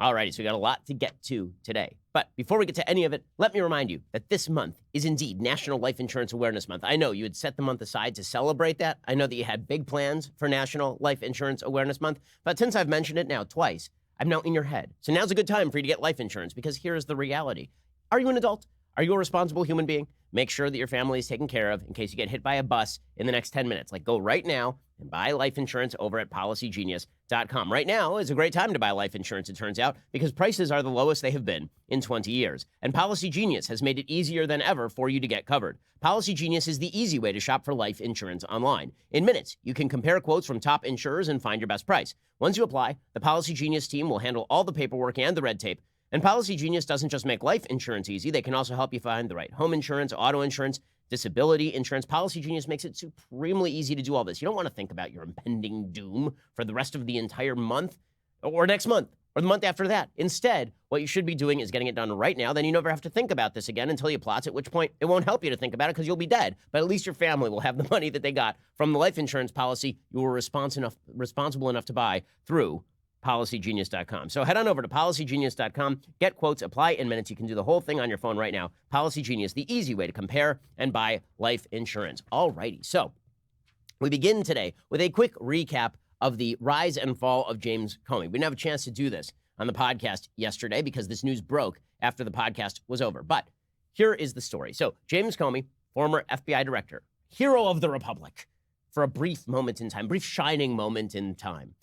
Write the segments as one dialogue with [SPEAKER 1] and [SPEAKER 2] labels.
[SPEAKER 1] Alrighty, so we got a lot to get to today. But before we get to any of it, let me remind you that this month is indeed National Life Insurance Awareness Month. I know you had set the month aside to celebrate that. I know that you had big plans for National Life Insurance Awareness Month. But since I've mentioned it now twice, I'm now in your head. So now's a good time for you to get life insurance because here's the reality. Are you an adult? Are you a responsible human being? Make sure that your family is taken care of in case you get hit by a bus in the next 10 minutes. Like, go right now and buy life insurance over at PolicyGenius.com. Right now is a great time to buy life insurance, it turns out, because prices are the lowest they have been in 20 years. And Policy Genius has made it easier than ever for you to get covered. Policy Genius is the easy way to shop for life insurance online. In minutes, you can compare quotes from top insurers and find your best price. Once you apply, the Policy Genius team will handle all the paperwork and the red tape. And Policy Genius doesn't just make life insurance easy. They can also help you find the right home insurance, auto insurance, disability insurance. Policy Genius makes it supremely easy to do all this. You don't want to think about your impending doom for the rest of the entire month or next month or the month after that. Instead, what you should be doing is getting it done right now. Then you never have to think about this again until you plot, at which point it won't help you to think about it because you'll be dead. But at least your family will have the money that they got from the life insurance policy you were responsible enough to buy through PolicyGenius.com. So head on over to PolicyGenius.com, get quotes, apply in minutes. You can do the whole thing on your phone right now. Policy Genius, the easy way to compare and buy life insurance. Alrighty, so we begin today with a quick recap of the rise and fall of James Comey. We didn't have a chance to do this on the podcast yesterday because this news broke after the podcast was over. But here is the story. So James Comey, former FBI director, hero of the Republic, for a brief moment in time, brief shining moment in time.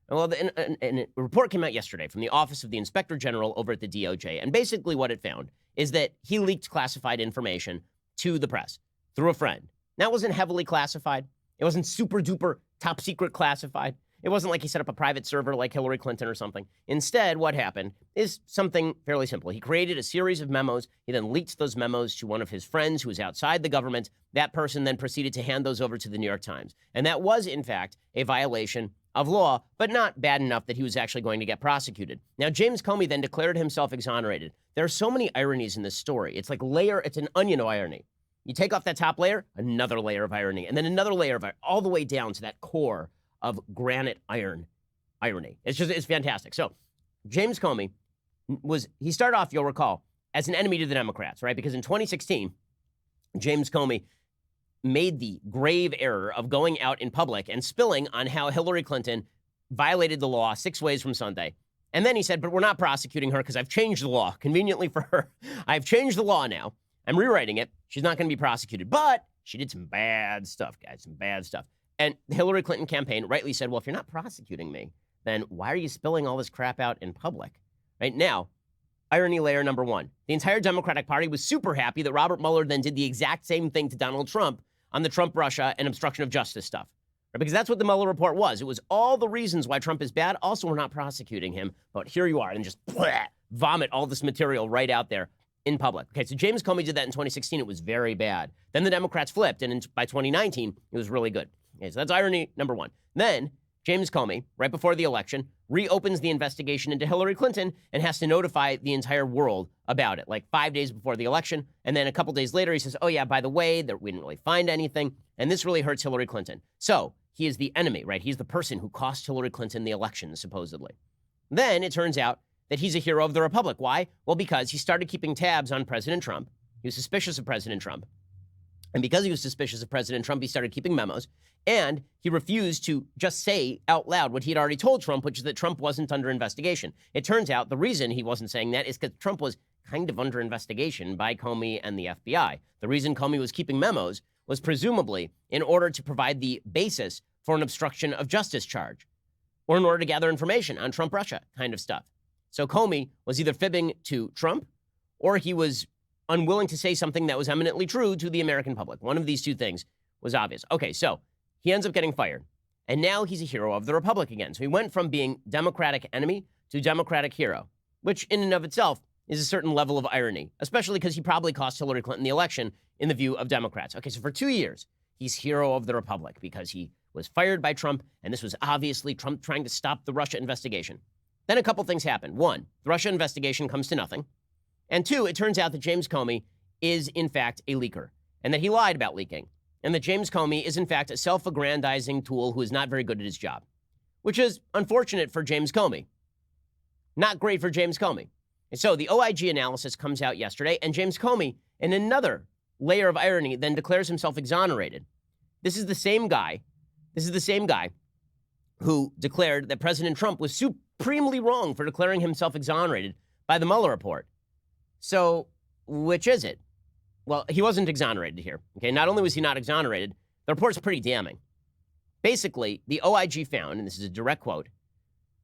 [SPEAKER 1] Well, a report came out yesterday from the Office of the Inspector General over at the DOJ, and basically what it found is that he leaked classified information to the press through a friend. That wasn't heavily classified. It wasn't super duper top secret classified. It wasn't like he set up a private server like Hillary Clinton or something. Instead, what happened is something fairly simple. He created a series of memos. He then leaked those memos to one of his friends who was outside the government. That person then proceeded to hand those over to the New York Times. And that was, in fact, a violation of law, but not bad enough that he was actually going to get prosecuted. Now, James Comey then declared himself exonerated. There are so many ironies in this story. It's like it's an onion of irony. You take off that top layer, another layer of irony, and then another layer of irony, all the way down to that core of granite iron irony. It's fantastic. So James Comey he started off, you'll recall, as an enemy to the Democrats, right? Because in 2016, James Comey made the grave error of going out in public and spilling on how Hillary Clinton violated the law 6 ways from Sunday. And then he said, but we're not prosecuting her because I've changed the law. Conveniently for her, I've changed the law now. I'm rewriting it. She's not going to be prosecuted. But she did some bad stuff, guys, some bad stuff. And the Hillary Clinton campaign rightly said, well, if you're not prosecuting me, then why are you spilling all this crap out in public? Right now, irony layer number one. The entire Democratic Party was super happy that Robert Mueller then did the exact same thing to Donald Trump on the Trump, Russia, and obstruction of justice stuff. Right? Because that's what the Mueller report was. It was all the reasons why Trump is bad. Also, we're not prosecuting him. But here you are, and just vomit all this material right out there in public. Okay, so James Comey did that in 2016. It was very bad. Then the Democrats flipped, and by 2019, it was really good. Okay, so that's irony number one. Then James Comey, right before the election, reopens the investigation into Hillary Clinton and has to notify the entire world about it, like 5 days before the election. And then a couple days later, he says, oh yeah, by the way, we didn't really find anything. And this really hurts Hillary Clinton. So he is the enemy, right? He's the person who cost Hillary Clinton the election, supposedly. Then it turns out that he's a hero of the Republic. Why? Well, because he started keeping tabs on President Trump. He was suspicious of President Trump. And because he was suspicious of President Trump, he started keeping memos. And he refused to just say out loud what he had already told Trump, which is that Trump wasn't under investigation. It turns out the reason he wasn't saying that is because Trump was kind of under investigation by Comey and the FBI. The reason Comey was keeping memos was presumably in order to provide the basis for an obstruction of justice charge, or in order to gather information on Trump, Russia kind of stuff. So Comey was either fibbing to Trump or he was unwilling to say something that was eminently true to the American public. One of these two things was obvious. Okay, so he ends up getting fired. And now he's a hero of the Republic again. So he went from being Democratic enemy to Democratic hero, which in and of itself is a certain level of irony, especially because he probably cost Hillary Clinton the election in the view of Democrats. Okay, so for 2 years, he's hero of the Republic because he was fired by Trump, and this was obviously Trump trying to stop the Russia investigation. Then a couple things happened. One, the Russia investigation comes to nothing. And two, it turns out that James Comey is, in fact, a leaker, and that he lied about leaking, and that James Comey is, in fact, a self-aggrandizing tool who is not very good at his job, which is unfortunate for James Comey. Not great for James Comey. And so the OIG analysis comes out yesterday, and James Comey, in another layer of irony, then declares himself exonerated. This is the same guy who declared that President Trump was supremely wrong for declaring himself exonerated by the Mueller report. So which is it? Well, he wasn't exonerated here. Okay, not only was he not exonerated, the report's pretty damning. Basically, the OIG found, and this is a direct quote,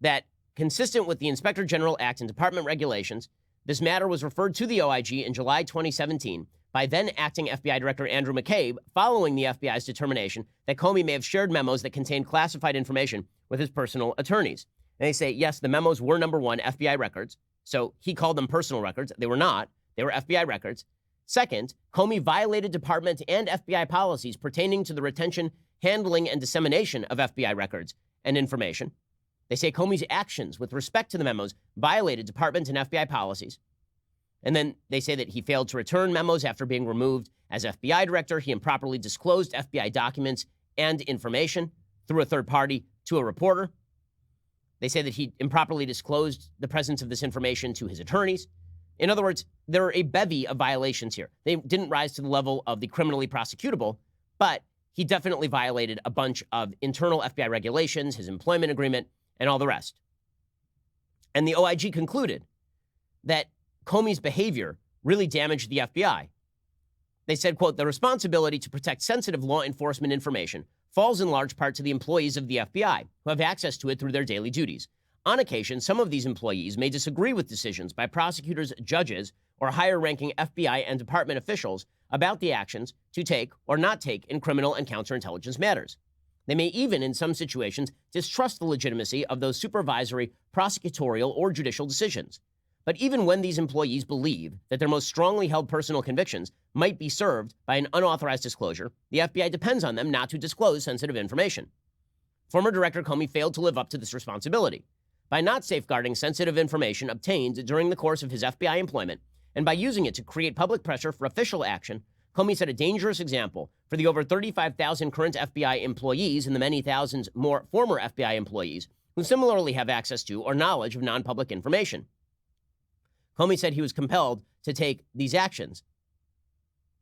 [SPEAKER 1] that consistent with the Inspector General Act and department regulations, this matter was referred to the OIG in July 2017 by then acting FBI Director Andrew McCabe, following the FBI's determination that Comey may have shared memos that contained classified information with his personal attorneys. And they say, yes, the memos were, number one, FBI records. So he called them personal records. They were not. They were FBI records. Second, Comey violated department and FBI policies pertaining to the retention, handling, and dissemination of FBI records and information. They say Comey's actions with respect to the memos violated department and FBI policies. And then they say that he failed to return memos after being removed as FBI director. He improperly disclosed FBI documents and information through a third party to a reporter. They say that he improperly disclosed the presence of this information to his attorneys. In other words, there are a bevy of violations here. They didn't rise to the level of the criminally prosecutable, but he definitely violated a bunch of internal FBI regulations, his employment agreement, and all the rest. And the OIG concluded that Comey's behavior really damaged the FBI. They said, quote, the responsibility to protect sensitive law enforcement information falls in large part to the employees of the FBI, who have access to it through their daily duties. On occasion, some of these employees may disagree with decisions by prosecutors, judges, or higher-ranking FBI and department officials about the actions to take or not take in criminal and counterintelligence matters. They may even, in some situations, distrust the legitimacy of those supervisory, prosecutorial, or judicial decisions. But even when these employees believe that their most strongly held personal convictions might be served by an unauthorized disclosure, the FBI depends on them not to disclose sensitive information. Former Director Comey failed to live up to this responsibility by not safeguarding sensitive information obtained during the course of his FBI employment, and by using it to create public pressure for official action. Comey set a dangerous example for the over 35,000 current FBI employees and the many thousands more former FBI employees who similarly have access to or knowledge of non-public information. Comey said he was compelled to take these actions.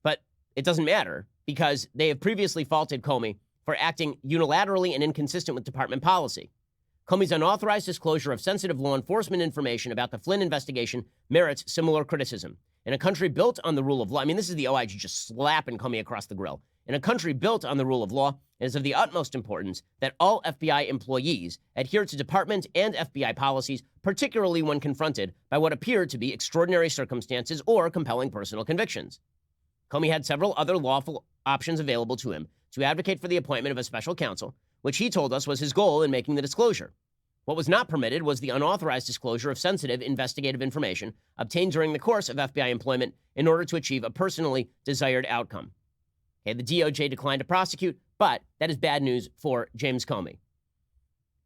[SPEAKER 1] But it doesn't matter, because they have previously faulted Comey for acting unilaterally and inconsistent with department policy. Comey's unauthorized disclosure of sensitive law enforcement information about the Flynn investigation merits similar criticism. In a country built on the rule of law, I mean, this is the OIG just slapping Comey across the grill. In a country built on the rule of law, it is of the utmost importance that all FBI employees adhere to department and FBI policies, particularly when confronted by what appear to be extraordinary circumstances or compelling personal convictions. Comey had several other lawful options available to him to advocate for the appointment of a special counsel, which he told us was his goal in making the disclosure. What was not permitted was the unauthorized disclosure of sensitive investigative information obtained during the course of FBI employment in order to achieve a personally desired outcome. Okay, the DOJ declined to prosecute, but that is bad news for James Comey.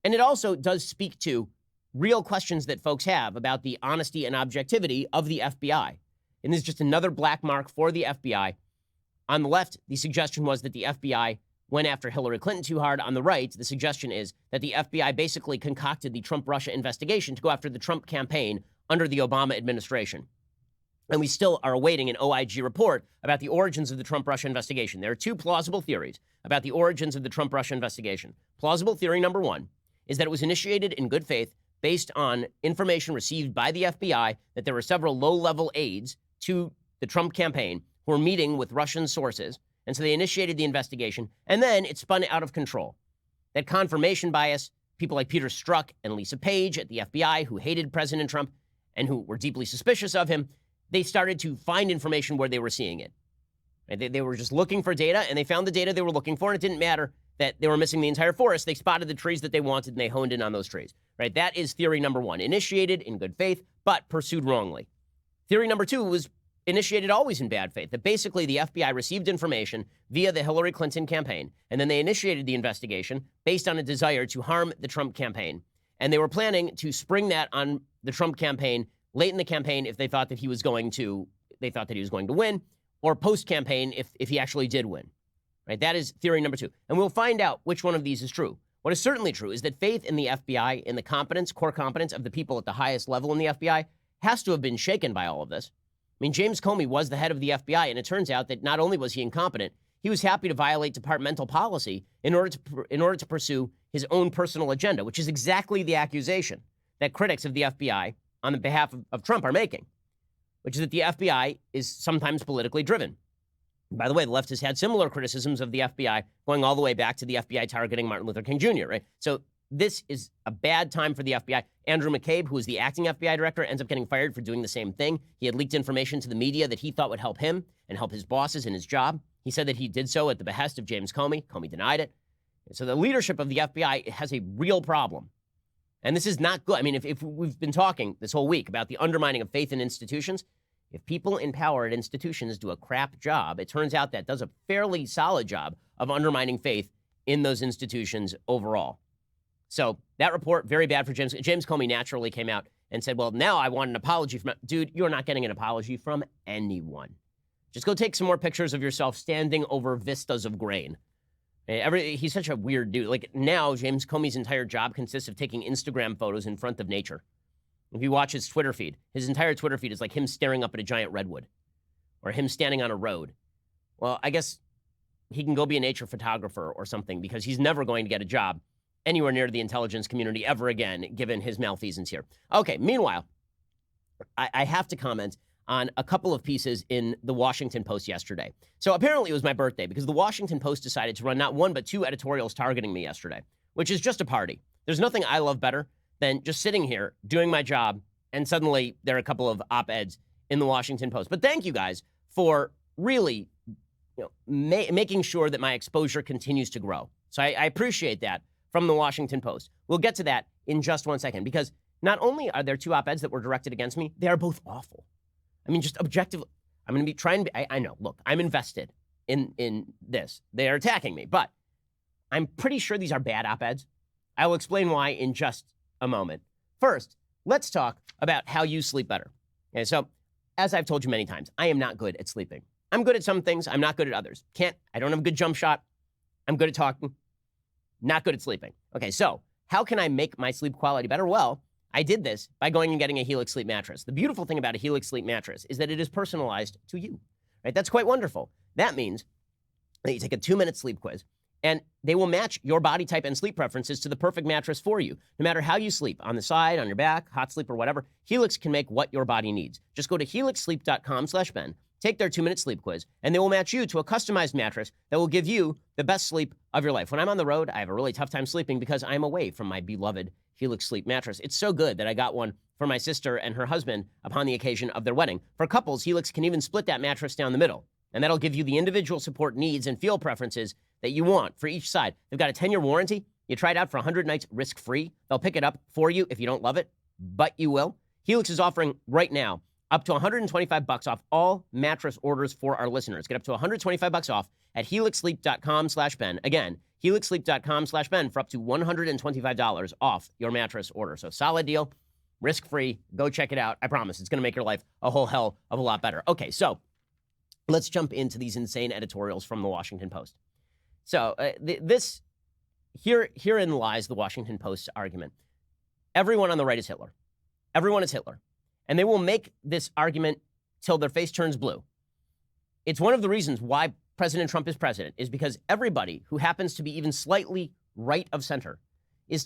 [SPEAKER 1] And it also does speak to real questions that folks have about the honesty and objectivity of the FBI. And this is just another black mark for the FBI. On the left, the suggestion was that the FBI went after Hillary Clinton too hard. On the right, the suggestion is that the FBI basically concocted the Trump-Russia investigation to go after the Trump campaign under the Obama administration. And we still are awaiting an OIG report about the origins of the Trump-Russia investigation. There are two plausible theories about the origins of the Trump-Russia investigation. Plausible theory number one is that it was initiated in good faith based on information received by the FBI that there were several low-level aides to the Trump campaign who were meeting with Russian sources, and so they initiated the investigation, and then it spun out of control. That confirmation bias, people like Peter Strzok and Lisa Page at the FBI, who hated President Trump and who were deeply suspicious of him, they started to find information where they were seeing it. They were just looking for data, and they found the data they were looking for, and it didn't matter that they were missing the entire forest. They spotted the trees that they wanted, and they honed in on those trees. Right? That is theory number one, initiated in good faith, but pursued wrongly. Theory number two was initiated always in bad faith, that basically the FBI received information via the Hillary Clinton campaign, and then they initiated the investigation based on a desire to harm the Trump campaign. And they were planning to spring that on the Trump campaign late in the campaign if they thought that he was going to win, or post-campaign if he actually did win. Right? That is theory number two. And we'll find out which one of these is true. What is certainly true is that faith in the FBI, in the competence, core competence of the people at the highest level in the FBI, has to have been shaken by all of this. I mean, James Comey was the head of the FBI, and it turns out that not only was he incompetent, he was happy to violate departmental policy in order to pursue his own personal agenda, which is exactly the accusation that critics of the FBI on the behalf of Trump are making, which is that the FBI is sometimes politically driven. By the way, the left has had similar criticisms of the FBI going all the way back to the FBI targeting Martin Luther King Jr., right? So this is a bad time for the FBI. Andrew McCabe, who is the acting FBI director, ends up getting fired for doing the same thing. He had leaked information to the media that he thought would help him and help his bosses in his job. He said that he did so at the behest of James Comey. Comey denied it. So the leadership of the FBI has a real problem. And this is not good. I mean, if we've been talking this whole week about the undermining of faith in institutions, if people in power at institutions do a crap job, it turns out that does a fairly solid job of undermining faith in those institutions overall. So that report, very bad for James. James Comey naturally came out and said, well, now I want an apology from... Dude, you're not getting an apology from anyone. Just go take some more pictures of yourself standing over vistas of grain. He's such a weird dude. Like, now, James Comey's entire job consists of taking Instagram photos in front of nature. If you watch his Twitter feed, his entire Twitter feed is like him staring up at a giant redwood or him standing on a road. Well, I guess he can go be a nature photographer or something, because he's never going to get a job anywhere near the intelligence community ever again, given his malfeasance here. Okay, meanwhile, I have to comment on a couple of pieces in the Washington Post yesterday. So apparently it was my birthday, because the Washington Post decided to run not one but two editorials targeting me yesterday, which is just a party. There's nothing I love better than just sitting here doing my job, and suddenly there are a couple of op-eds in the Washington Post. But thank you guys for really making sure that my exposure continues to grow. So I appreciate that from the Washington Post. We'll get to that in just 1 second, because not only are there two op-eds that were directed against me, they are both awful. I mean, just objectively, I'm going to be trying to, I know, look, I'm invested in this. They are attacking me, but I'm pretty sure these are bad op-eds. I will explain why in just a moment. First, let's talk about how you sleep better. Okay, so as I've told you many times, I am not good at sleeping. I'm good at some things. I'm not good at others. I don't have a good jump shot. I'm good at talking. Not good at sleeping. Okay, so how can I make my sleep quality better? Well, I did this by going and getting a Helix sleep mattress. The beautiful thing about a Helix sleep mattress is that it is personalized to you, right? That's quite wonderful. That means that you take a 2-minute sleep quiz, and they will match your body type and sleep preferences to the perfect mattress for you. No matter how you sleep, on the side, on your back, hot sleep, or whatever, Helix can make what your body needs. Just go to helixsleep.com/Ben, take their 2-minute sleep quiz, and they will match you to a customized mattress that will give you the best sleep of your life. When I'm on the road, I have a really tough time sleeping because I'm away from my beloved Helix sleep mattress. It's so good that I got one for my sister and her husband upon the occasion of their wedding. For couples, Helix can even split that mattress down the middle, and that'll give you the individual support needs and feel preferences that you want for each side. They've got a 10-year warranty. You try it out for 100 nights risk-free. They'll pick it up for you if you don't love it, but you will. Helix is offering right now up to $125 off all mattress orders for our listeners. Get up to $125 off at helixsleep.com/Ben. Again, helixsleep.com/Ben for up to $125 off your mattress order. So solid deal, risk-free. Go check it out. I promise it's going to make your life a whole hell of a lot better. Okay, so let's jump into these insane editorials from the Washington Post. So herein lies the Washington Post's argument. Everyone on the right is Hitler. Everyone is Hitler. And they will make this argument till their face turns blue. It's one of the reasons why President Trump is president, is because everybody who happens to be even slightly right of center is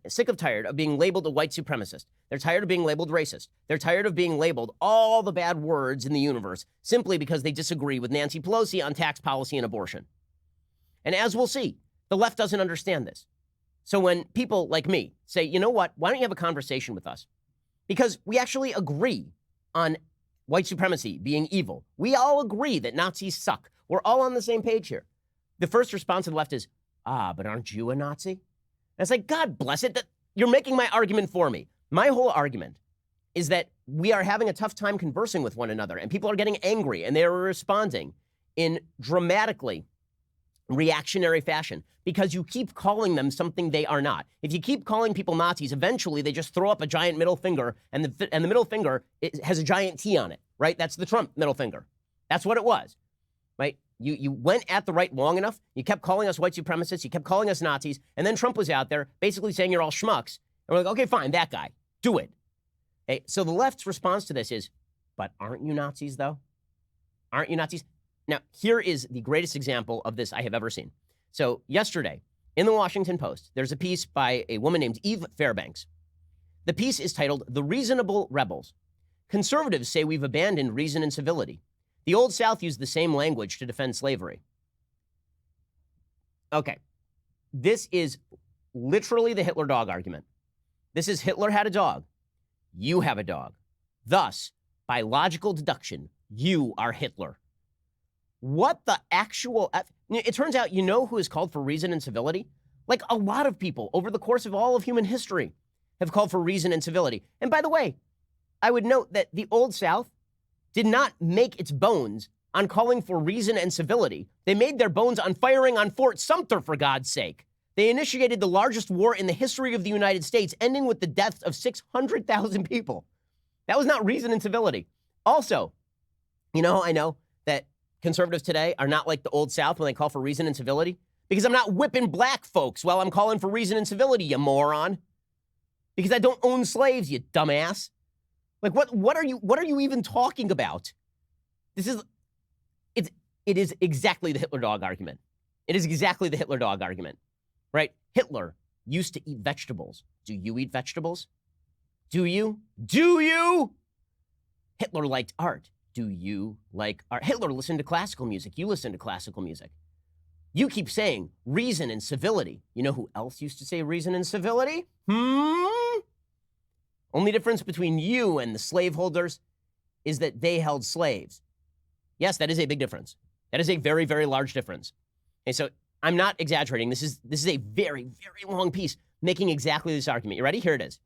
[SPEAKER 1] sick of being labeled a white supremacist. They're tired of being labeled racist. They're tired of being labeled all the bad words in the universe simply because they disagree with Nancy Pelosi on tax policy and abortion. And as we'll see, the left doesn't understand this. So when people like me say, you know what, why don't you have a conversation with us? Because we actually agree on white supremacy being evil. We all agree that Nazis suck. We're all on the same page here. The first response of the left is, but aren't you a Nazi? And it's like, God bless it, that you're making my argument for me. My whole argument is that we are having a tough time conversing with one another, and people are getting angry, and they are responding in dramatically reactionary fashion because you keep calling them something they are not. If you keep calling people Nazis, eventually they just throw up a giant middle finger, and the middle finger has a giant T on it, right? That's the Trump middle finger. That's what it was, right? You went at the right long enough. You kept calling us white supremacists. You kept calling us Nazis. And then Trump was out there basically saying you're all schmucks. And we're like, okay, fine, that guy. Do it. Okay, so the left's response to this is, but aren't you Nazis, though? Aren't you Nazis? Now, here is the greatest example of this I have ever seen. So yesterday, in the Washington Post, there's a piece by a woman named Eve Fairbanks. The piece is titled, "The Reasonable Rebels. Conservatives say we've abandoned reason and civility. The Old South used the same language to defend slavery." Okay, this is literally the Hitler dog argument. This is Hitler had a dog. You have a dog. Thus, by logical deduction, you are Hitler. What the actual... It turns out you know who has called for reason and civility? Like a lot of people over the course of all of human history have called for reason and civility. And by the way, I would note that the Old South did not make its bones on calling for reason and civility. They made their bones on firing on Fort Sumter, for God's sake. They initiated the largest war in the history of the United States, ending with the deaths of 600,000 people. That was not reason and civility. Also, you know, I know that conservatives today are not like the Old South when they call for reason and civility, because I'm not whipping black folks while I'm calling for reason and civility, you moron. Because I don't own slaves, you dumbass. Like, what are you even talking about? It is exactly the Hitler dog argument. It is exactly the Hitler dog argument, right? Hitler used to eat vegetables. Do you eat vegetables? Do you? Do you? Hitler liked art. Do you like art? Hitler listened to classical music. You listen to classical music. You keep saying reason and civility. You know who else used to say reason and civility? Only difference between you and the slaveholders is that they held slaves. Yes, that is a big difference. That is a very, very large difference. Okay, so I'm not exaggerating. This is a very, very long piece making exactly this argument. You ready? Here it is.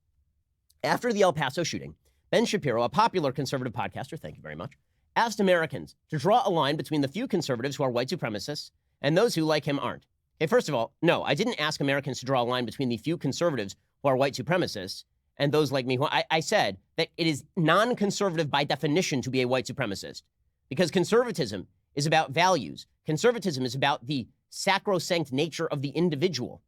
[SPEAKER 1] After the El Paso shooting, Ben Shapiro, a popular conservative podcaster, thank you very much, asked Americans to draw a line between the few conservatives who are white supremacists and those who, like him, aren't. Okay, first of all, no, I didn't ask Americans to draw a line between the few conservatives who are white supremacists and those like me. I said that it is non-conservative by definition to be a white supremacist, because conservatism is about values. Conservatism is about the sacrosanct nature of the individual.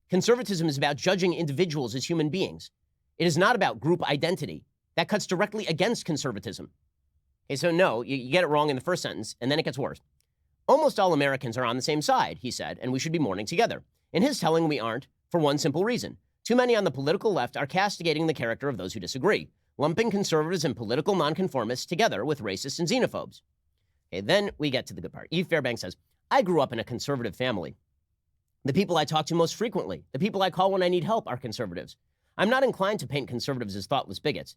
[SPEAKER 1] Conservatism is about judging individuals as human beings. It is not about group identity. That cuts directly against conservatism. Okay, so no, you get it wrong in the first sentence, and then it gets worse. Almost all Americans are on the same side, he said, and we should be mourning together. In his telling, we aren't, for one simple reason. Too many on the political left are castigating the character of those who disagree, lumping conservatives and political nonconformists together with racists and xenophobes. Okay, then we get to the good part. Eve Fairbanks says, I grew up in a conservative family. The people I talk to most frequently, the people I call when I need help, are conservatives. I'm not inclined to paint conservatives as thoughtless bigots.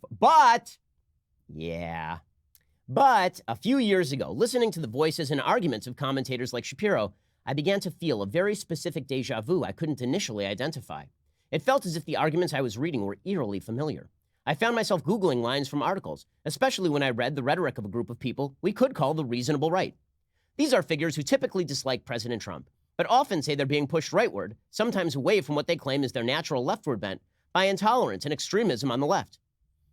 [SPEAKER 1] But a few years ago, listening to the voices and arguments of commentators like Shapiro, I began to feel a very specific deja vu I couldn't initially identify. It felt as if the arguments I was reading were eerily familiar. I found myself Googling lines from articles, especially when I read the rhetoric of a group of people we could call the reasonable right. These are figures who typically dislike President Trump, but often say they're being pushed rightward, sometimes away from what they claim is their natural leftward bent, by intolerance and extremism on the left.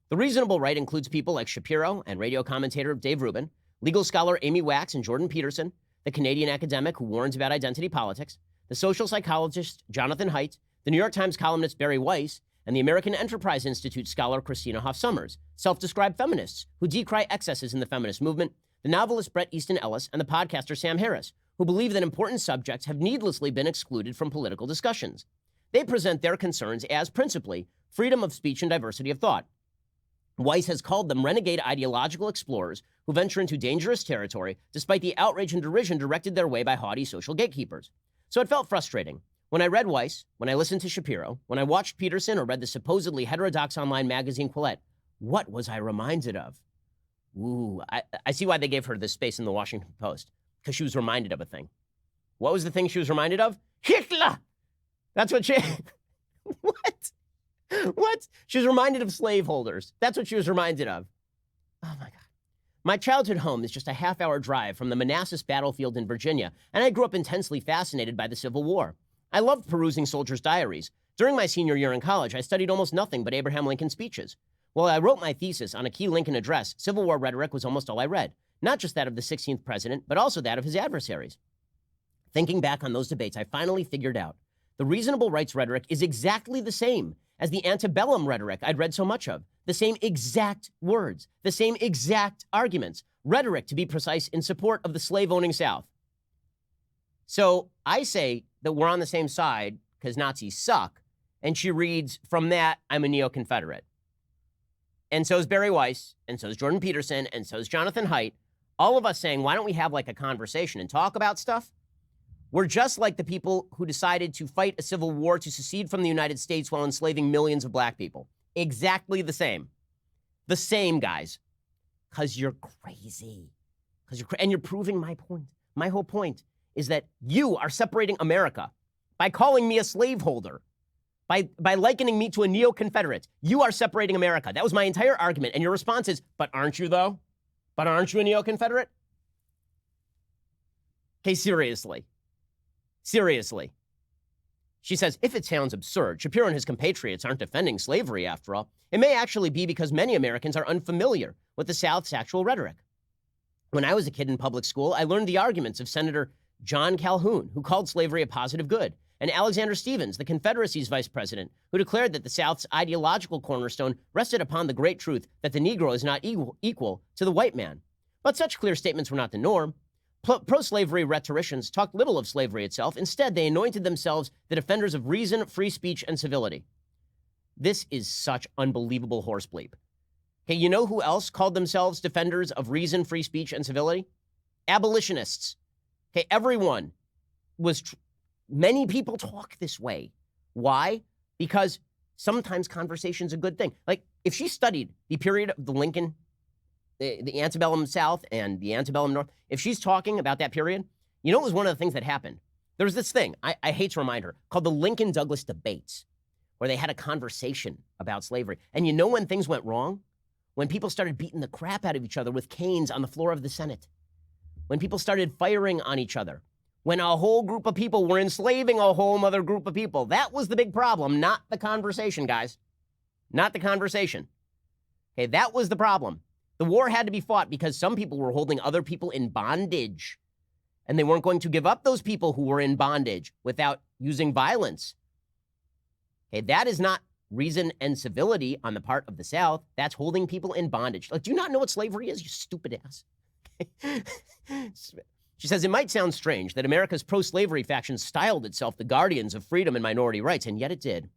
[SPEAKER 1] The reasonable right includes people like Shapiro and radio commentator Dave Rubin, legal scholar Amy Wax and Jordan Peterson, the Canadian academic who warns about identity politics, the social psychologist Jonathan Haidt, the New York Times columnist Barry Weiss, and the American Enterprise Institute scholar Christina Hoff Sommers, self-described feminists who decry excesses in the feminist movement, the novelist Bret Easton Ellis, and the podcaster Sam Harris, who believe that important subjects have needlessly been excluded from political discussions. They present their concerns as, principally, freedom of speech and diversity of thought. Weiss has called them renegade ideological explorers who venture into dangerous territory despite the outrage and derision directed their way by haughty social gatekeepers. So it felt frustrating. When I read Weiss, when I listened to Shapiro, when I watched Peterson or read the supposedly heterodox online magazine Quillette, what was I reminded of? Ooh, I see why they gave her this space in the Washington Post, because she was reminded of a thing. What was the thing she was reminded of? Hitler! That's what she... What? What? She was reminded of slaveholders. That's what she was reminded of. Oh, my God. My childhood home is just a half-hour drive from the Manassas battlefield in Virginia, and I grew up intensely fascinated by the Civil War. I loved perusing soldiers' diaries. During my senior year in college, I studied almost nothing but Abraham Lincoln speeches. While I wrote my thesis on a key Lincoln address, Civil War rhetoric was almost all I read. not just that of the 16th president, but also that of his adversaries. Thinking back on those debates, I finally figured out the reasonable rights rhetoric is exactly the same as the antebellum rhetoric I'd read so much of. The same exact words, the same exact arguments, rhetoric, to be precise, in support of the slave-owning South. So I say that we're on the same side because Nazis suck, and she reads, from that, I'm a neo-Confederate. And so is Barry Weiss, and so is Jordan Peterson, and so is Jonathan Haidt, all of us saying, why don't we have like a conversation and talk about stuff? We're just like the people who decided to fight a civil war to secede from the United States while enslaving millions of black people. Exactly the same. The same, guys. Because you're crazy. And you're proving my point. My whole point is that you are separating America by calling me a slaveholder, by likening me to a neo-Confederate. You are separating America. That was my entire argument. And your response is, but aren't you, though? But aren't you a neo-Confederate? Okay, seriously. Seriously. She says, if it sounds absurd, Shapiro and his compatriots aren't defending slavery after all. It may actually be because many Americans are unfamiliar with the South's actual rhetoric. When I was a kid in public school, I learned the arguments of Senator John Calhoun, who called slavery a positive good, and Alexander Stephens, the Confederacy's vice president, who declared that the South's ideological cornerstone rested upon the great truth that the Negro is not equal to the white man. But such clear statements were not the norm. Pro-slavery rhetoricians talked little of slavery itself. Instead, they anointed themselves the defenders of reason, free speech, and civility. This is such unbelievable horse bleep. Okay, you know who else called themselves defenders of reason, free speech, and civility? Abolitionists. Okay, everyone was... Many people talk this way. Why? Because sometimes conversation's a good thing. Like, if she studied the period of the Lincoln, the antebellum South and the antebellum North, if she's talking about that period, you know, it was one of the things that happened. There was this thing, I hate to remind her, called the Lincoln-Douglas debates, where they had a conversation about slavery. And you know when things went wrong? When people started beating the crap out of each other with canes on the floor of the Senate. When people started firing on each other. When a whole group of people were enslaving a whole other group of people. That was the big problem, not the conversation, guys. Not the conversation. Okay, that was the problem. The war had to be fought because some people were holding other people in bondage. And they weren't going to give up those people who were in bondage without using violence. Okay, that is not reason and civility on the part of the South. That's holding people in bondage. Like, do you not know what slavery is, you stupid ass? She says, it might sound strange that America's pro-slavery faction styled itself the guardians of freedom and minority rights, and yet it did.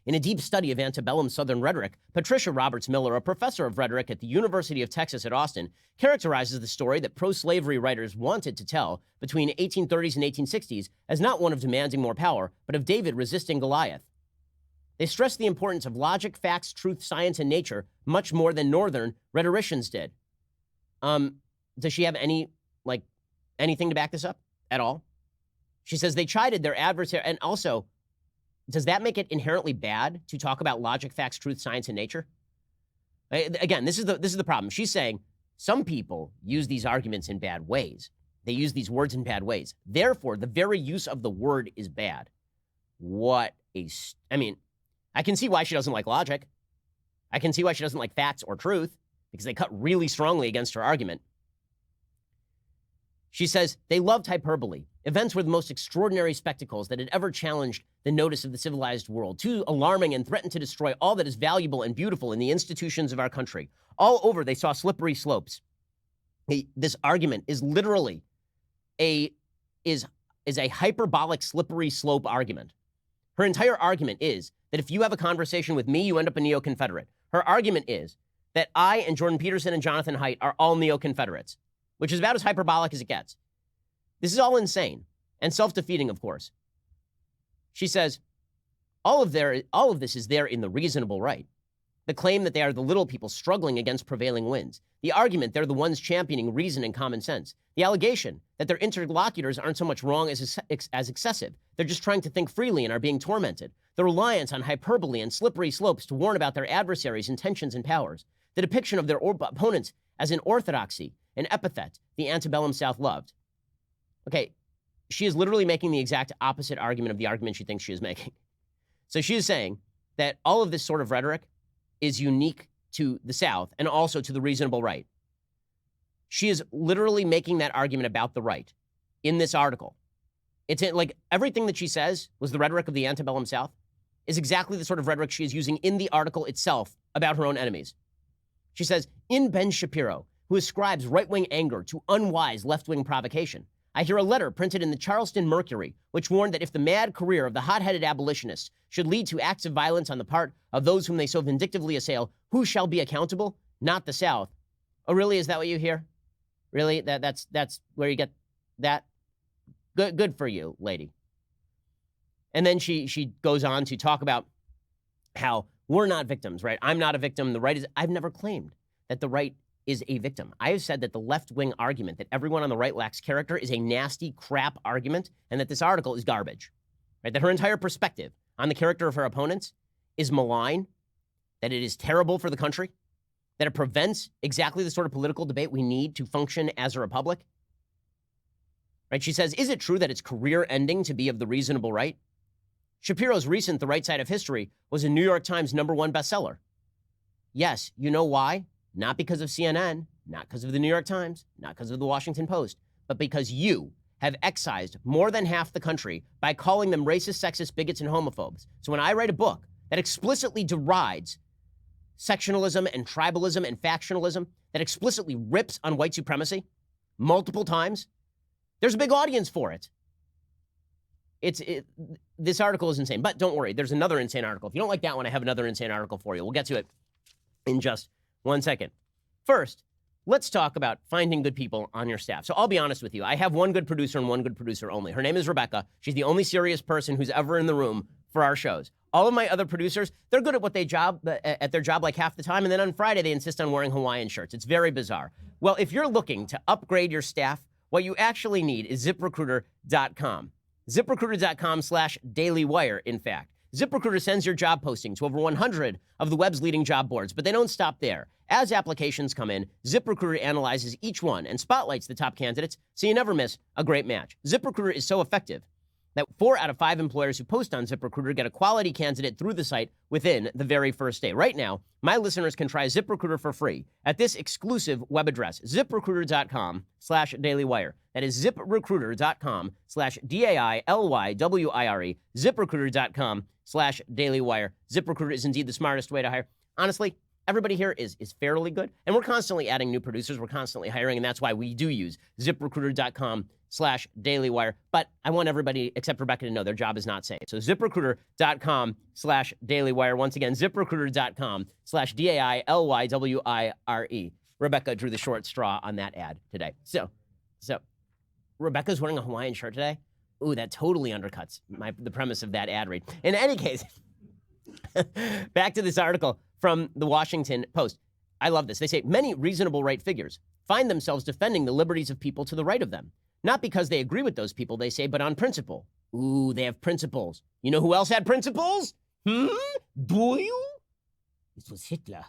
[SPEAKER 1] In a deep study of antebellum Southern rhetoric, Patricia Roberts Miller, a professor of rhetoric at the University of Texas at Austin, characterizes the story that pro-slavery writers wanted to tell between 1830s and 1860s as not one of demanding more power, but of David resisting Goliath. They stress the importance of logic, facts, truth, science, and nature much more than Northern rhetoricians did. Does she have anything to back this up at all? She says they chided their adversary, and also, does that make it inherently bad to talk about logic, facts, truth, science, and nature? Again, this is the problem. She's saying some people use these arguments in bad ways. They use these words in bad ways. Therefore, the very use of the word is bad. I can see why she doesn't like logic. I can see why she doesn't like facts or truth, because they cut really strongly against her argument. She says they loved hyperbole. Events were the most extraordinary spectacles that had ever challenged the notice of the civilized world, too alarming and threatened to destroy all that is valuable and beautiful in the institutions of our country. All over, they saw slippery slopes. This argument is literally a hyperbolic slippery slope argument. Her entire argument is that if you have a conversation with me, you end up a neo-Confederate. Her argument is that I and Jordan Peterson and Jonathan Haidt are all neo-Confederates, which is about as hyperbolic as it gets. This is all insane and self-defeating, of course. She says, all of this is there in the reasonable right. The claim that they are the little people struggling against prevailing winds. The argument they're the ones championing reason and common sense. The allegation that their interlocutors aren't so much wrong as excessive. They're just trying to think freely and are being tormented. The reliance on hyperbole and slippery slopes to warn about their adversaries' intentions and powers. The depiction of their opponents as an orthodoxy, an epithet the antebellum South loved. Okay, she is literally making the exact opposite argument of the argument she thinks she is making. So she is saying that all of this sort of rhetoric is unique to the South and also to the reasonable right. She is literally making that argument about the right in this article. It's like everything that she says was the rhetoric of the antebellum South is exactly the sort of rhetoric she is using in the article itself about her own enemies. She says, in Ben Shapiro, who ascribes right-wing anger to unwise left-wing provocation, I hear a letter printed in the Charleston Mercury, which warned that if the mad career of the hot-headed abolitionists should lead to acts of violence on the part of those whom they so vindictively assail, who shall be accountable? Not the South. Oh, really? Is that what you hear? Really? That's where you get that? Good for you, lady. And then she goes on to talk about how we're not victims, right? I'm not a victim. The right is, I've never claimed that the right is a victim. I have said that the left-wing argument that everyone on the right lacks character is a nasty crap argument, and that this article is garbage, right? That her entire perspective on the character of her opponents is malign, that it is terrible for the country, that it prevents exactly the sort of political debate we need to function as a republic, right? She says, is it true that it's career-ending to be of the reasonable right? Shapiro's recent The Right Side of History was a New York Times #1 bestseller. Yes, you know why? Not because of CNN, not because of the New York Times, not because of the Washington Post, but because you have excised more than half the country by calling them racist, sexist, bigots, and homophobes. So when I write a book that explicitly derides sectionalism and tribalism and factionalism, that explicitly rips on white supremacy multiple times, there's a big audience for it. This article is insane, but don't worry, there's another insane article. If you don't like that one, I have another insane article for you. We'll get to it in just 1 second. First, let's talk about finding good people on your staff. So I'll be honest with you. I have one good producer and one good producer only. Her name is Rebecca. She's the only serious person who's ever in the room for our shows. All of my other producers, they're good at their job like half the time, and then on Friday they insist on wearing Hawaiian shirts. It's very bizarre. Well, if you're looking to upgrade your staff, what you actually need is ZipRecruiter.com. ZipRecruiter.com/dailywire, in fact. ZipRecruiter sends your job posting to over 100 of the web's leading job boards, but they don't stop there. As applications come in, ZipRecruiter analyzes each one and spotlights the top candidates so you never miss a great match. ZipRecruiter is so effective that 4 out of 5 employers who post on ZipRecruiter get a quality candidate through the site within the very first day. Right now, my listeners can try ZipRecruiter for free at this exclusive web address, ZipRecruiter.com/dailywire. That is ZipRecruiter.com/DAILYWIRE, ZipRecruiter.com/dailywire. ZipRecruiter is indeed the smartest way to hire. Honestly, everybody here is fairly good, and we're constantly adding new producers. We're constantly hiring, and that's why we do use ZipRecruiter.com/dailywire. But I want everybody except Rebecca to know their job is not safe. So ZipRecruiter.com/dailywire. Once again, ZipRecruiter.com/DAILYWIRE. Rebecca drew the short straw on that ad today. So Rebecca's wearing a Hawaiian shirt today. Ooh, that totally undercuts the premise of that ad read. In any case, back to this article from the Washington Post. I love this. They say many reasonable right figures find themselves defending the liberties of people to the right of them. Not because they agree with those people, they say, but on principle. Ooh, they have principles. You know who else had principles? Do you? This was Hitler.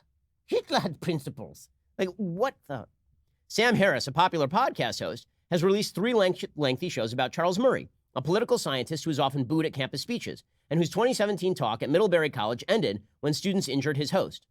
[SPEAKER 1] Hitler had principles. Like, what the? Sam Harris, a popular podcast host, has released 3 lengthy shows about Charles Murray, a political scientist who is often booed at campus speeches, and whose 2017 talk at Middlebury College ended when students injured his host.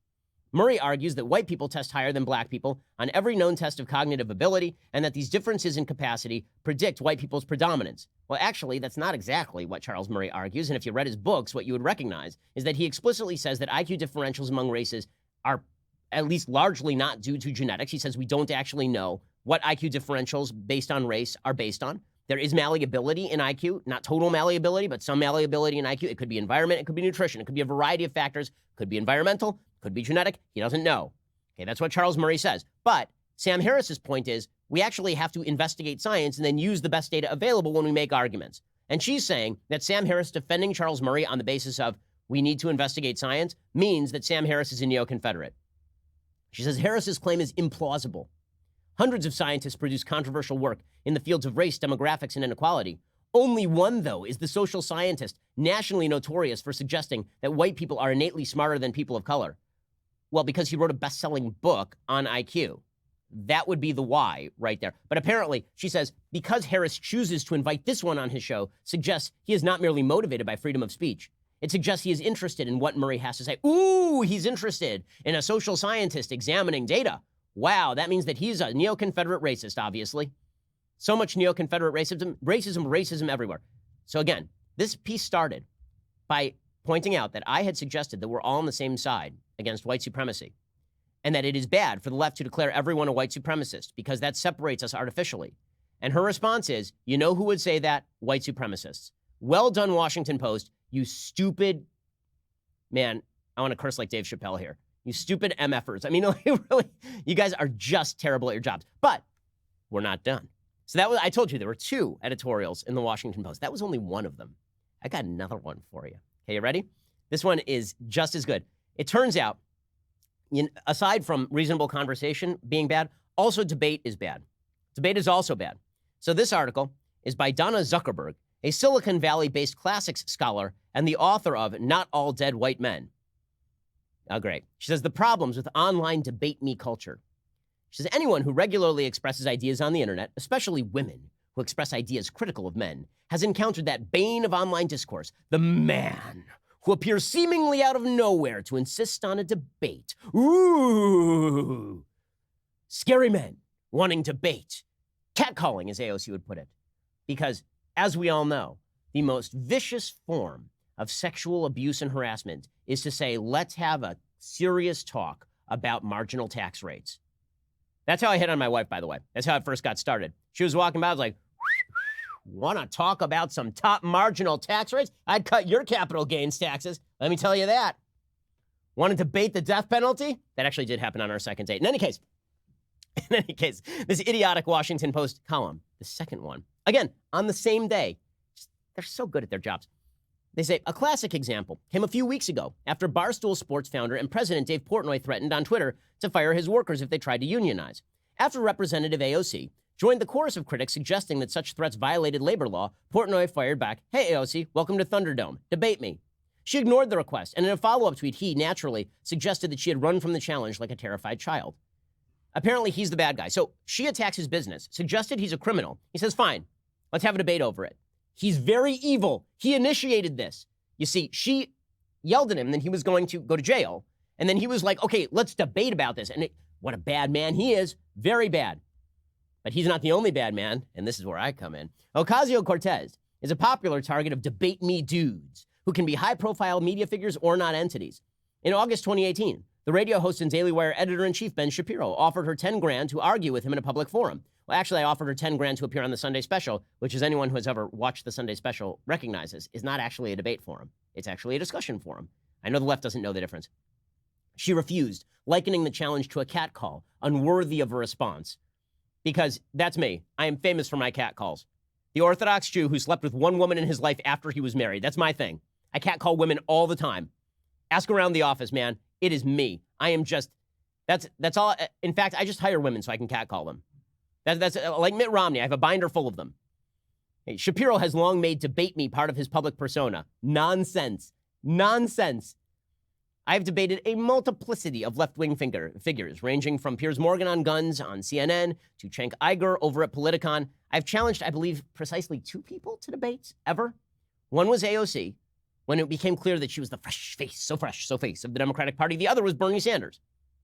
[SPEAKER 1] Murray argues that white people test higher than black people on every known test of cognitive ability, and that these differences in capacity predict white people's predominance. Well, actually, that's not exactly what Charles Murray argues, and if you read his books, what you would recognize is that he explicitly says that IQ differentials among races are at least largely not due to genetics. He says we don't actually know what IQ differentials based on race are based on. There is malleability in IQ, not total malleability, but some malleability in IQ. It could be environment, it could be nutrition, it could be a variety of factors, could be environmental, could be genetic. He doesn't know. Okay, that's what Charles Murray says. But Sam Harris's point is we actually have to investigate science and then use the best data available when we make arguments. And she's saying that Sam Harris defending Charles Murray on the basis of we need to investigate science means that Sam Harris is a neo-Confederate. She says Harris's claim is implausible. Hundreds of scientists produce controversial work in the fields of race, demographics, and inequality. Only one, though, is the social scientist nationally notorious for suggesting that white people are innately smarter than people of color. Well, because he wrote a best-selling book on IQ. That would be the why right there. But apparently, she says, because Harris chooses to invite this one on his show, suggests he is not merely motivated by freedom of speech. It suggests he is interested in what Murray has to say. Ooh, he's interested in a social scientist examining data. Wow, that means that he's a neo-Confederate racist, obviously. So much neo-Confederate racism everywhere. So again, this piece started by pointing out that I had suggested that we're all on the same side against white supremacy, and that it is bad for the left to declare everyone a white supremacist because that separates us artificially. And her response is, you know who would say that? White supremacists. Well done, Washington Post. You stupid, man, I want to curse like Dave Chappelle here. You stupid MFers. I mean, like, really, you guys are just terrible at your jobs. But we're not done. So that was, I told you there were 2 editorials in the Washington Post. That was only one of them. I got another one for you. Okay, you ready? This one is just as good. It turns out, aside from reasonable conversation being bad, also debate is bad. Debate is also bad. So this article is by Donna Zuckerberg, a Silicon Valley-based classics scholar and the author of Not All Dead White Men. Oh, great. She says, the problems with online debate me culture. She says, anyone who regularly expresses ideas on the internet, especially women who express ideas critical of men, has encountered that bane of online discourse, the man who appears seemingly out of nowhere to insist on a debate. Ooh. Scary men wanting debate. Catcalling, as AOC would put it. Because, as we all know, the most vicious form of sexual abuse and harassment is to say, let's have a serious talk about marginal tax rates. That's how I hit on my wife, by the way. That's how it first got started. She was walking by, I was like, want to talk about some top marginal tax rates? I'd cut your capital gains taxes. Let me tell you that. Want to debate the death penalty? That actually did happen on our second date. In any case, this idiotic Washington Post column, the second one, again, on the same day, they're so good at their jobs. They say, a classic example came a few weeks ago after Barstool Sports founder and president Dave Portnoy threatened on Twitter to fire his workers if they tried to unionize. After Representative AOC joined the chorus of critics suggesting that such threats violated labor law, Portnoy fired back, hey AOC, welcome to Thunderdome, debate me. She ignored the request, and in a follow-up tweet, he naturally suggested that she had run from the challenge like a terrified child. Apparently, he's the bad guy. So she attacks his business, suggested he's a criminal. He says, fine, let's have a debate over it. He's very evil. He initiated this. You see, she yelled at him, then he was going to go to jail. And then he was like, okay, let's debate about this. And what a bad man he is. Very bad. But he's not the only bad man, and this is where I come in. Ocasio-Cortez is a popular target of debate me dudes who can be high-profile media figures or non-entities. In August 2018, the radio host and Daily Wire editor-in-chief Ben Shapiro offered her 10 grand to argue with him in a public forum. Well, actually, I offered her 10 grand to appear on the Sunday Special, which, as anyone who has ever watched the Sunday Special recognizes, is not actually a debate forum. It's actually a discussion forum. I know the left doesn't know the difference. She refused, likening the challenge to a catcall, unworthy of a response. Because that's me. I am famous for my catcalls. The Orthodox Jew who slept with one woman in his life after he was married. That's my thing. I catcall women all the time. Ask around the office, man. It is me. I am just, that's all. In fact, I just hire women so I can catcall them. That's like Mitt Romney. I have a binder full of them. Hey, Shapiro has long made debate me part of his public persona. Nonsense. Nonsense. I've debated a multiplicity of left-wing figures, ranging from Piers Morgan on guns on CNN to Cenk Uygur over at Politicon. I've challenged, I believe, precisely 2 people to debate ever. One was AOC, when it became clear that she was the fresh face of the Democratic Party. The other was Bernie Sanders,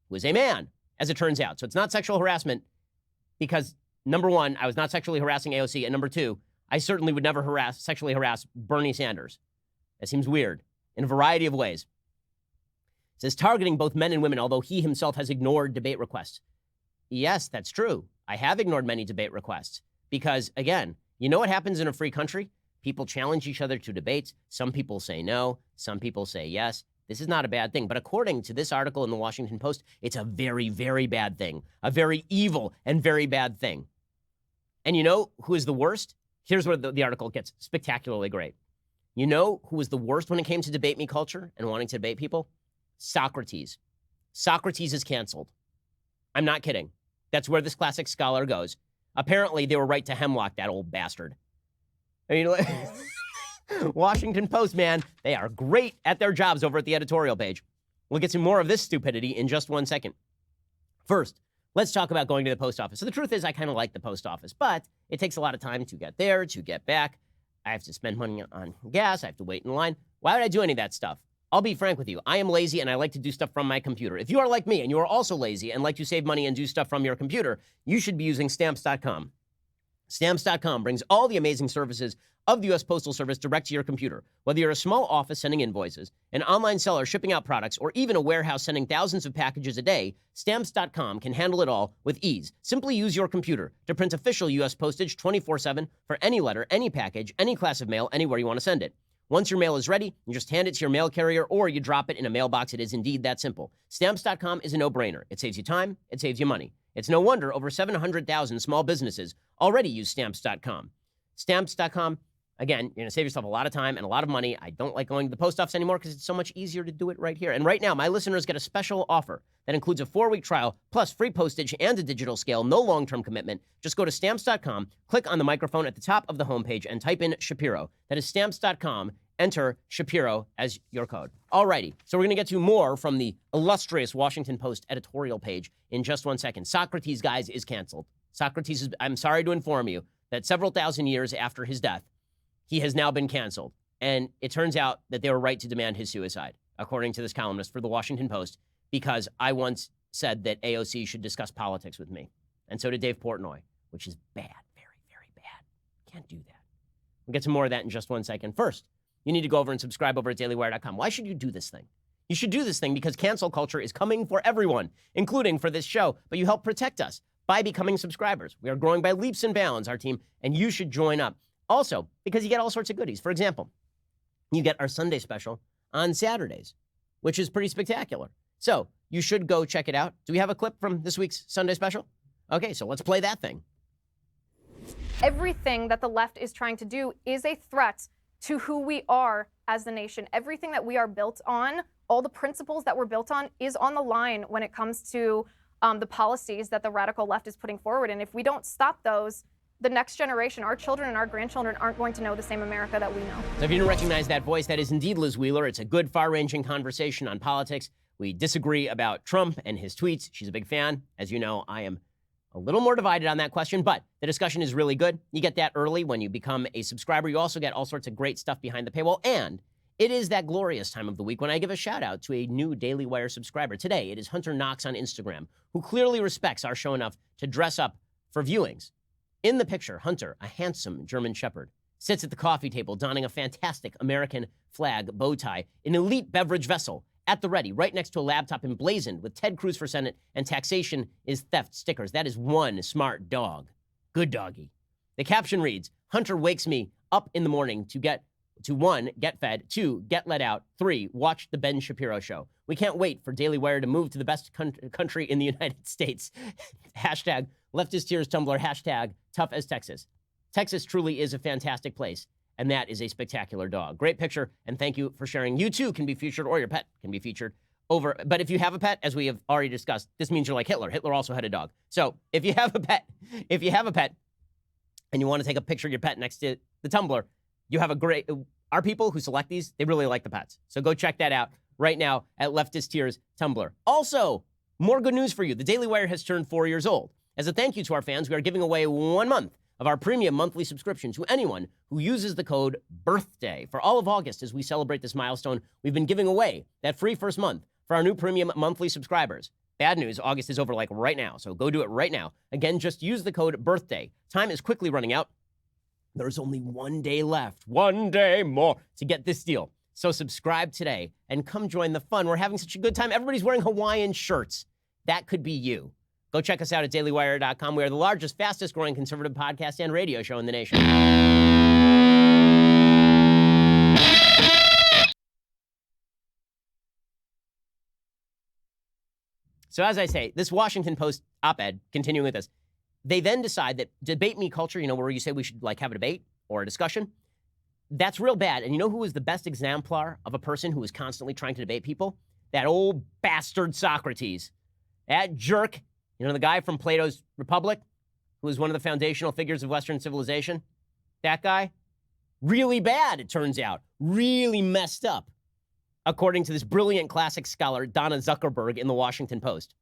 [SPEAKER 1] who is a man, as it turns out. So it's not sexual harassment because, number one, I was not sexually harassing AOC, and number 2, I certainly would never sexually harass Bernie Sanders. That seems weird in a variety of ways. It says targeting both men and women, although he himself has ignored debate requests. Yes, that's true. I have ignored many debate requests because, again, you know what happens in a free country? People challenge each other to debates. Some people say no. Some people say yes. This is not a bad thing. But according to this article in the Washington Post, it's a very, very bad thing. A very evil and very bad thing. And you know who is the worst? Here's where the article gets spectacularly great. You know who was the worst when it came to debate me culture and wanting to debate people? Socrates. Socrates is canceled. I'm not kidding. That's where this classic scholar goes. Apparently, they were right to hemlock that old bastard. I mean, Washington Post, man, they are great at their jobs over at the editorial page. We'll get to more of this stupidity in just one second. First, let's talk about going to the post office. So the truth is, I kind of like the post office, but it takes a lot of time to get there, to get back. I have to spend money on gas. I have to wait in line. Why would I do any of that stuff? I'll be frank with you. I am lazy and I like to do stuff from my computer. If you are like me and you are also lazy and like to save money and do stuff from your computer, you should be using Stamps.com. Stamps.com brings all the amazing services of the U.S. Postal Service direct to your computer. Whether you're a small office sending invoices, an online seller shipping out products, or even a warehouse sending thousands of packages a day, Stamps.com can handle it all with ease. Simply use your computer to print official U.S. postage 24/7 for any letter, any package, any class of mail, anywhere you want to send it. Once your mail is ready, you just hand it to your mail carrier or you drop it in a mailbox. It is indeed that simple. Stamps.com is a no-brainer. It saves you time. It saves you money. It's no wonder over 700,000 small businesses already use Stamps.com. Stamps.com, again, you're going to save yourself a lot of time and a lot of money. I don't like going to the post office anymore because it's so much easier to do it right here. And right now, my listeners get a special offer that includes a 4-week trial plus free postage and a digital scale, no long-term commitment. Just go to Stamps.com, click on the microphone at the top of the homepage, and type in Shapiro. That is Stamps.com. Enter Shapiro as your code. Alrighty, so we're going to get to more from the illustrious Washington Post editorial page in just 1 second. Socrates, guys, is canceled. Socrates is, I'm sorry to inform you that several thousand years after his death, he has now been canceled. And it turns out that they were right to demand his suicide, according to this columnist for the Washington Post, because I once said that AOC should discuss politics with me. And so did Dave Portnoy, which is bad, very, very bad. Can't do that. We'll get to more of that in just 1 second. First, you need to go over and subscribe over at dailywire.com. Why should you do this thing? You should do this thing because cancel culture is coming for everyone, including for this show, but you help protect us by becoming subscribers. We are growing by leaps and bounds, our team, and you should join up. Also, because you get all sorts of goodies. For example, you get our Sunday special on Saturdays, which is pretty spectacular. So you should go check it out. Do we have a clip from this week's Sunday special? Okay, so let's play that thing.
[SPEAKER 2] Everything that the left is trying to do is a threat to who we are as the nation. Everything that we are built on, all the principles that we're built on, is on the line when it comes to the policies that the radical left is putting forward. And if we don't stop those, the next generation, our children and our grandchildren, aren't going to know the same America that we know.
[SPEAKER 1] So if you didn't recognize that voice, that is indeed Liz Wheeler. It's a good, far-ranging conversation on politics. We disagree about Trump and his tweets. She's a big fan. As you know, I am a little more divided on that question, but the discussion is really good. You get that early when you become a subscriber. You also get all sorts of great stuff behind the paywall, and it is that glorious time of the week when I give a shout out to a new Daily Wire subscriber. Today, it is Hunter Knox on Instagram, who clearly respects our show enough to dress up for viewings. In the picture, Hunter, a handsome German Shepherd, sits at the coffee table donning a fantastic American flag bow tie, an elite beverage vessel, at the ready, right next to a laptop emblazoned with Ted Cruz for Senate and taxation is theft stickers. That is one smart dog. Good doggy. The caption reads, Hunter wakes me up in the morning to get 1, get fed, 2, get let out, 3, watch the Ben Shapiro show. We can't wait for Daily Wire to move to the best country in the United States. Hashtag leftist tears Tumblr, hashtag tough as Texas. Texas truly is a fantastic place. And that is a spectacular dog. Great picture, and thank you for sharing. You too can be featured, or your pet can be featured over. But if you have a pet, as we have already discussed, this means you're like Hitler. Hitler also had a dog. So if you have a pet, and you want to take a picture of your pet next to the Tumblr, you have a great, our people who select these, they really like the pets. So go check that out right now at Leftist Tears Tumblr. Also, more good news for you. The Daily Wire has turned 4 years old. As a thank you to our fans, we are giving away 1 month of our premium monthly subscription to anyone who uses the code BIRTHDAY. For all of August, as we celebrate this milestone, we've been giving away that free first month for our new premium monthly subscribers. Bad news, August is over like right now, so go do it right now. Again, just use the code BIRTHDAY. Time is quickly running out. There's only 1 day left, 1 day more to get this deal. So subscribe today and come join the fun. We're having such a good time. Everybody's wearing Hawaiian shirts. That could be you. Go check us out at dailywire.com. We are the largest, fastest growing conservative podcast and radio show in the nation. So as I say, this Washington Post op-ed, continuing with this, they then decide that debate me culture, where you say we should like have a debate or a discussion, that's real bad. And you know who is the best exemplar of a person who is constantly trying to debate people? That old bastard Socrates. That jerk. The guy from Plato's Republic, who was one of the foundational figures of Western civilization? That guy? Really bad, it turns out. Really messed up, according to this brilliant classics scholar, Donna Zuckerberg, in the Washington Post.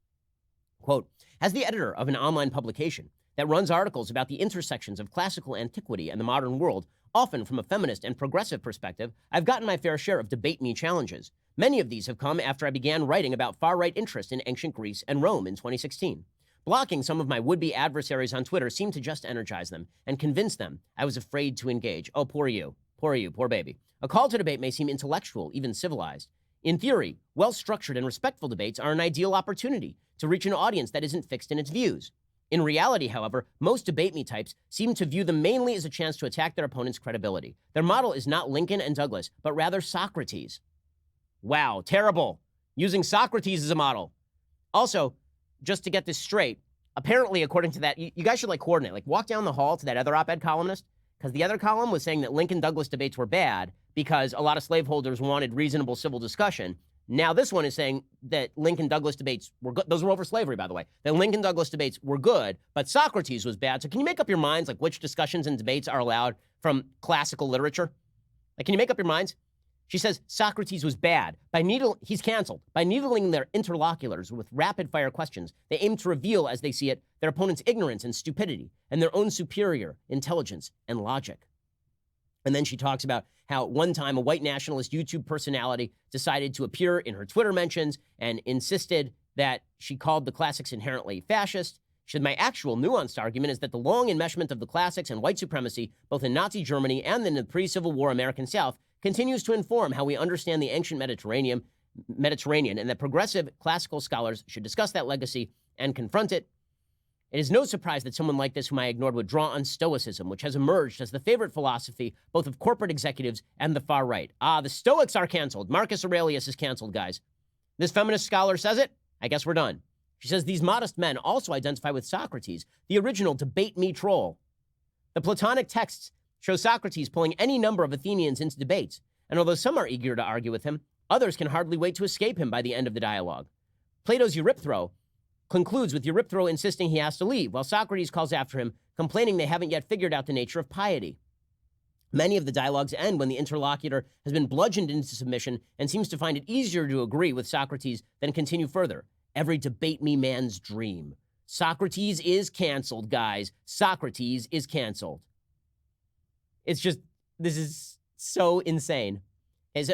[SPEAKER 1] Quote, as the editor of an online publication that runs articles about the intersections of classical antiquity and the modern world, often from a feminist and progressive perspective, I've gotten my fair share of debate me challenges. Many of these have come after I began writing about far-right interest in ancient Greece and Rome in 2016. Blocking some of my would-be adversaries on Twitter seemed to just energize them and convince them I was afraid to engage. Oh, poor you, poor baby. A call to debate may seem intellectual, even civilized. In theory, well-structured and respectful debates are an ideal opportunity to reach an audience that isn't fixed in its views. In reality, however, most debate me types seem to view them mainly as a chance to attack their opponent's credibility. Their model is not Lincoln and Douglas, but rather Socrates. Wow, terrible. Using Socrates as a model. Also, just to get this straight, apparently, according to that, you guys should coordinate. Walk down the hall to that other op-ed columnist, because the other column was saying that Lincoln-Douglas debates were bad because a lot of slaveholders wanted reasonable civil discussion. Now this one is saying that Lincoln-Douglas debates were good. Those were over slavery, by the way. That Lincoln-Douglas debates were good, but Socrates was bad. So can you make up your minds, which discussions and debates are allowed from classical literature? Can you make up your minds? She says Socrates was bad. He's canceled. By needling their interlocutors with rapid-fire questions, they aim to reveal, as they see it, their opponent's ignorance and stupidity and their own superior intelligence and logic. And then she talks about how one time a white nationalist YouTube personality decided to appear in her Twitter mentions and insisted that she called the classics inherently fascist. She said, my actual nuanced argument is that the long enmeshment of the classics and white supremacy, both in Nazi Germany and in the pre-Civil War American South, continues to inform how we understand the ancient Mediterranean, and that progressive classical scholars should discuss that legacy and confront it. It is no surprise that someone like this, whom I ignored, would draw on Stoicism, which has emerged as the favorite philosophy both of corporate executives and the far right. The Stoics are canceled. Marcus Aurelius is canceled, guys. This feminist scholar says it. I guess we're done. She says these modest men also identify with Socrates, the original debate me troll. The Platonic texts show Socrates pulling any number of Athenians into debates, and although some are eager to argue with him, others can hardly wait to escape him by the end of the dialogue. Plato's Eurypthro concludes with Eurypthro insisting he has to leave, while Socrates calls after him, complaining they haven't yet figured out the nature of piety. Many of the dialogues end when the interlocutor has been bludgeoned into submission and seems to find it easier to agree with Socrates than continue further. Every debate me man's dream. Socrates is canceled, guys. Socrates is canceled. It's just, this is so insane.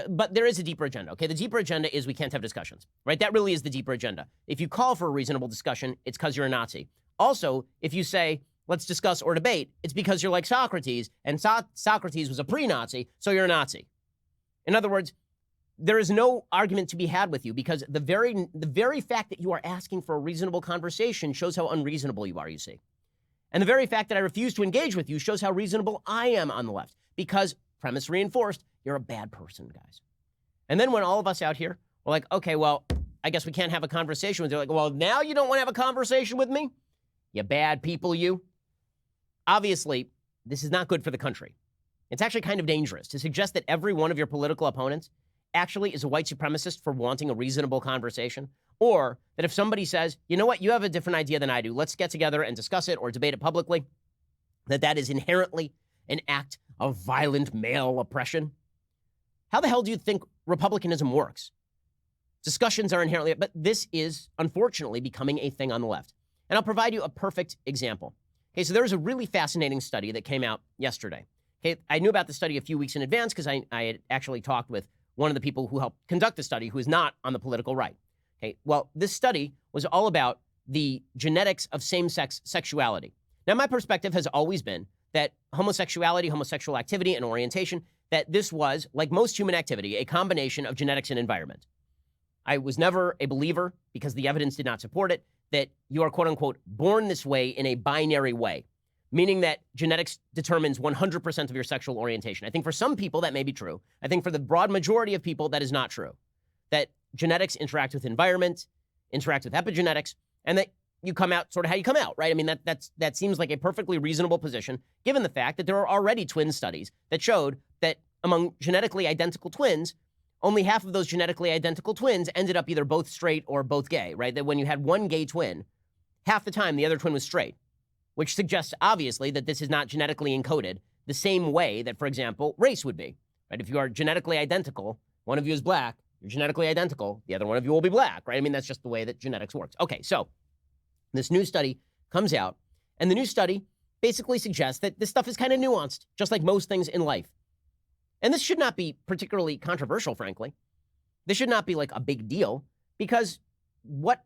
[SPEAKER 1] But there is a deeper agenda, okay? The deeper agenda is we can't have discussions, right? That really is the deeper agenda. If you call for a reasonable discussion, it's because you're a Nazi. Also, if you say, let's discuss or debate, it's because you're like Socrates, and Socrates was a pre-Nazi, so you're a Nazi. In other words, there is no argument to be had with you because the very fact that you are asking for a reasonable conversation shows how unreasonable you are, you see. And the very fact that I refuse to engage with you shows how reasonable I am on the left because, premise reinforced, you're a bad person, guys. And then when all of us out here were like, okay, well, I guess we can't have a conversation with you. Like, well, now you don't want to have a conversation with me? You bad people, you. Obviously, this is not good for the country. It's actually kind of dangerous to suggest that every one of your political opponents actually is a white supremacist for wanting a reasonable conversation, or that if somebody says, you know what, you have a different idea than I do, let's get together and discuss it or debate it publicly, that is inherently an act of violent male oppression. How the hell do you think republicanism works? Discussions are inherently, but this is unfortunately becoming a thing on the left. And I'll provide you a perfect example. Okay, so there was a really fascinating study that came out yesterday. Okay, I knew about the study a few weeks in advance because I had actually talked with one of the people who helped conduct the study who is not on the political right. Okay, well, this study was all about the genetics of same-sex sexuality. Now, my perspective has always been that homosexuality, homosexual activity, and orientation, that this was, like most human activity, a combination of genetics and environment. I was never a believer, because the evidence did not support it, that you are, quote-unquote, born this way in a binary way, meaning that genetics determines 100% of your sexual orientation. I think for some people that may be true. I think for the broad majority of people that is not true. That genetics interact with environment, interact with epigenetics, and that you come out sort of how you come out, right? I mean, that seems like a perfectly reasonable position, given the fact that there are already twin studies that showed that among genetically identical twins, only half of those genetically identical twins ended up either both straight or both gay, right? That when you had one gay twin, half the time the other twin was straight, which suggests, obviously, that this is not genetically encoded the same way that, for example, race would be, right? If you are genetically identical, one of you is black, you're genetically identical, the other one of you will be black, right? I mean, that's just the way that genetics works. Okay, so this new study comes out, and the new study basically suggests that this stuff is kind of nuanced, just like most things in life. And this should not be particularly controversial, frankly. This should not be like a big deal, because what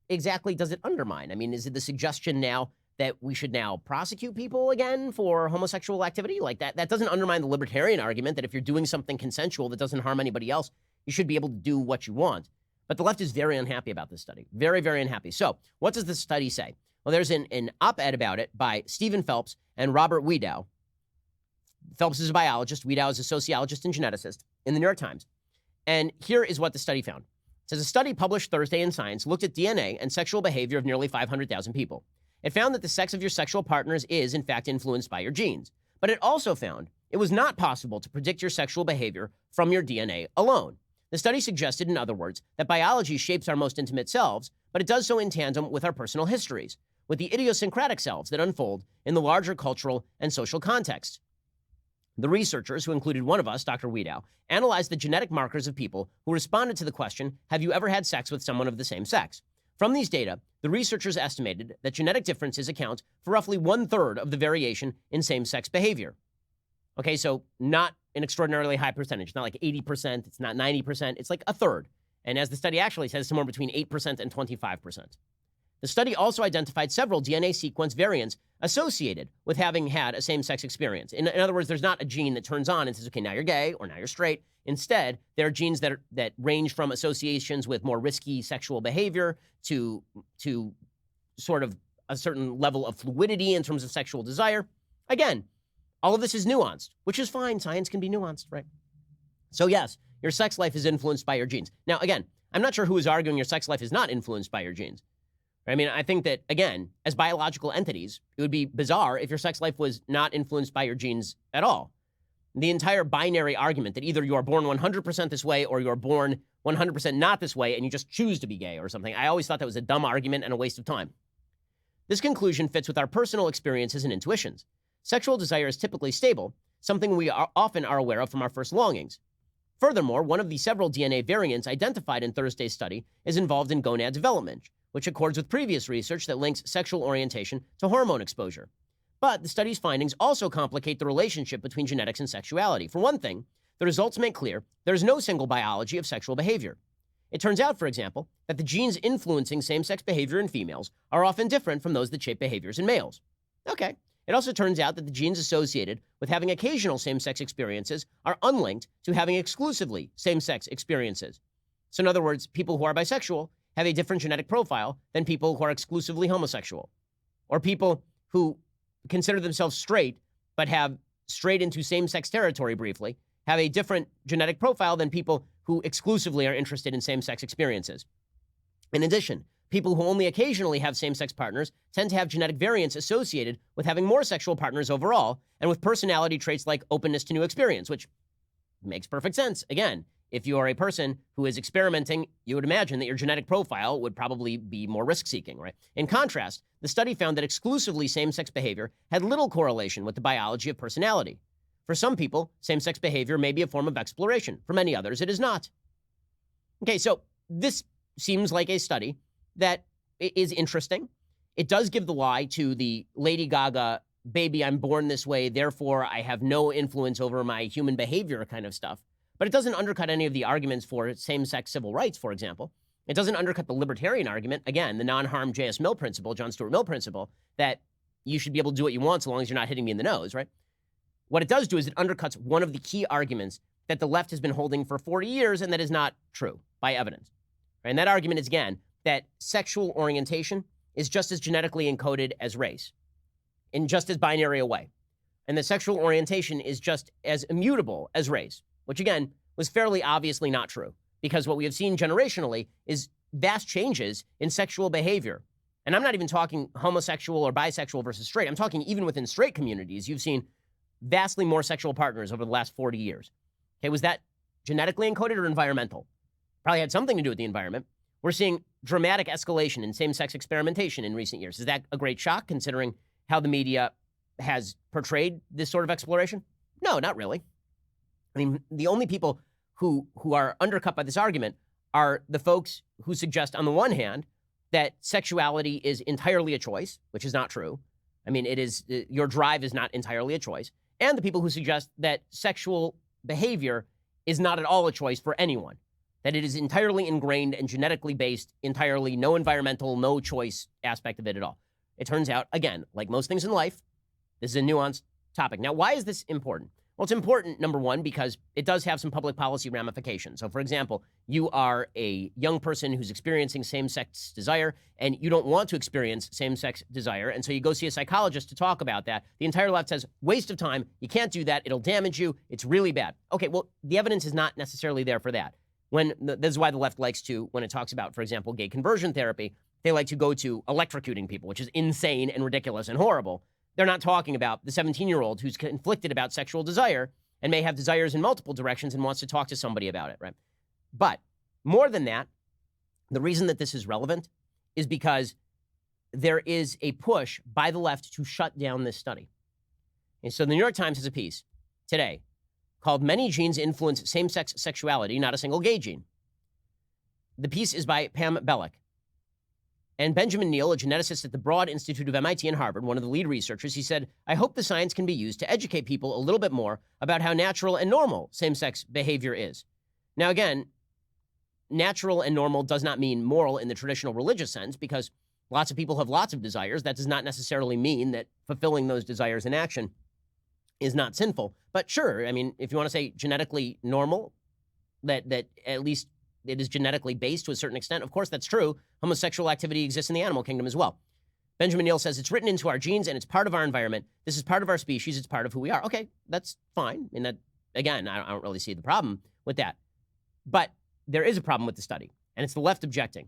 [SPEAKER 1] exactly does it undermine? I mean, is it the suggestion now that we should now prosecute people again for homosexual activity? Like that doesn't undermine the libertarian argument that if you're doing something consensual that doesn't harm anybody else, you should be able to do what you want. But the left is very unhappy about this study. Very, very unhappy. So what does the study say? Well, there's an op-ed about it by Stephen Phelps and Robert Wiedow. Phelps is a biologist. Wiedow is a sociologist and geneticist in the New York Times. And here is what the study found. It says a study published Thursday in Science looked at DNA and sexual behavior of nearly 500,000 people. It found that the sex of your sexual partners is, in fact, influenced by your genes. But it also found it was not possible to predict your sexual behavior from your DNA alone. The study suggested, in other words, that biology shapes our most intimate selves, but it does so in tandem with our personal histories, with the idiosyncratic selves that unfold in the larger cultural and social context. The researchers, who included one of us, Dr. Wiedow, analyzed the genetic markers of people who responded to the question, have you ever had sex with someone of the same sex? From these data, the researchers estimated that genetic differences account for roughly 1/3 of the variation in same-sex behavior. Okay, so not an extraordinarily high percentage. It's not like 80%, it's not 90%, it's like a third. And as the study actually says, somewhere between 8% and 25%. The study also identified several DNA sequence variants associated with having had a same-sex experience. In other words, there's not a gene that turns on and says, okay, now you're gay or now you're straight. Instead, there are genes that range from associations with more risky sexual behavior to sort of a certain level of fluidity in terms of sexual desire. Again, all of this is nuanced, which is fine. Science can be nuanced, right? So yes, your sex life is influenced by your genes. Now, again, I'm not sure who is arguing your sex life is not influenced by your genes. I mean, I think that, again, as biological entities, it would be bizarre if your sex life was not influenced by your genes at all. The entire binary argument that either you are born 100% this way or you're born 100% not this way and you just choose to be gay or something, I always thought that was a dumb argument and a waste of time. This conclusion fits with our personal experiences and intuitions. Sexual desire is typically stable, something we often are aware of from our first longings. Furthermore, one of the several DNA variants identified in Thursday's study is involved in gonad development, which accords with previous research that links sexual orientation to hormone exposure. But the study's findings also complicate the relationship between genetics and sexuality. For one thing, the results make clear there is no single biology of sexual behavior. It turns out, for example, that the genes influencing same-sex behavior in females are often different from those that shape behaviors in males. Okay. It also turns out that the genes associated with having occasional same-sex experiences are unlinked to having exclusively same-sex experiences. So in other words, people who are bisexual have a different genetic profile than people who are exclusively homosexual. Or people who consider themselves straight but have strayed into same-sex territory briefly have a different genetic profile than people who exclusively are interested in same-sex experiences. In addition, people who only occasionally have same-sex partners tend to have genetic variants associated with having more sexual partners overall and with personality traits like openness to new experience, which makes perfect sense. Again, if you are a person who is experimenting, you would imagine that your genetic profile would probably be more risk-seeking, right? In contrast, the study found that exclusively same-sex behavior had little correlation with the biology of personality. For some people, same-sex behavior may be a form of exploration. For many others, it is not. Okay, so this seems like a study that is interesting. It does give the lie to the Lady Gaga, baby, I'm born this way, therefore I have no influence over my human behavior kind of stuff. But it doesn't undercut any of the arguments for same-sex civil rights, for example. It doesn't undercut the libertarian argument, again, the non-harm J.S. Mill principle, John Stuart Mill principle, that you should be able to do what you want so long as you're not hitting me in the nose, right? What it does do is it undercuts one of the key arguments that the left has been holding for 40 years and that is not true by evidence. Right? And that argument is, again, that sexual orientation is just as genetically encoded as race, in just as binary a way. And that sexual orientation is just as immutable as race, which, again, was fairly obviously not true, because what we have seen generationally is vast changes in sexual behavior. And I'm not even talking homosexual or bisexual versus straight. I'm talking even within straight communities, you've seen vastly more sexual partners over the last 40 years. Okay, was that genetically encoded or environmental? Probably had something to do with the environment. We're seeing dramatic escalation in same-sex experimentation in recent years. Is that a great shock, considering how the media has portrayed this sort of exploration? No, not really. I mean, the only people who are undercut by this argument are the folks who suggest, on the one hand, that sexuality is entirely a choice, which is not true. I mean, it is, your drive is not entirely a choice. And the people who suggest that sexual behavior is not at all a choice for anyone, that it is entirely ingrained and genetically based, entirely no environmental, no choice aspect of it at all. It turns out, again, like most things in life, this is a nuanced topic. Now, why is this important? Well, it's important, number one, because it does have some public policy ramifications. So, for example, you are a young person who's experiencing same-sex desire, and you don't want to experience same-sex desire, and so you go see a psychologist to talk about that. The entire left says, waste of time, you can't do that, it'll damage you, it's really bad. Okay, well, the evidence is not necessarily there for that. This is why the left likes to, when it talks about, for example, gay conversion therapy, they like to go to electrocuting people, which is insane and ridiculous and horrible. They're not talking about the 17-year-old who's conflicted about sexual desire and may have desires in multiple directions and wants to talk to somebody about it, right? But more than that, the reason that this is relevant is because there is a push by the left to shut down this study. And so the New York Times has a piece today called "Many Genes Influence Same-Sex Sexuality, Not a Single Gay Gene." The piece is by Pam Bellick. And Benjamin Neal, a geneticist at the Broad Institute of MIT and Harvard, one of the lead researchers, he said, "I hope the science can be used to educate people a little bit more about how natural and normal same-sex behavior is." Now, again, natural and normal does not mean moral in the traditional religious sense, because lots of people have lots of desires. That does not necessarily mean that fulfilling those desires in action is not sinful. But sure, I mean, if you want to say genetically normal, that at least it is genetically based to a certain extent, of course that's true. Homosexual activity exists in the animal kingdom as well. Benjamin Neal says it's written into our genes and it's part of our environment. This is part of our species. It's part of who we are. Okay, that's fine. And that, again, I don't really see the problem with that. But there is a problem with the study, and it's the left objecting.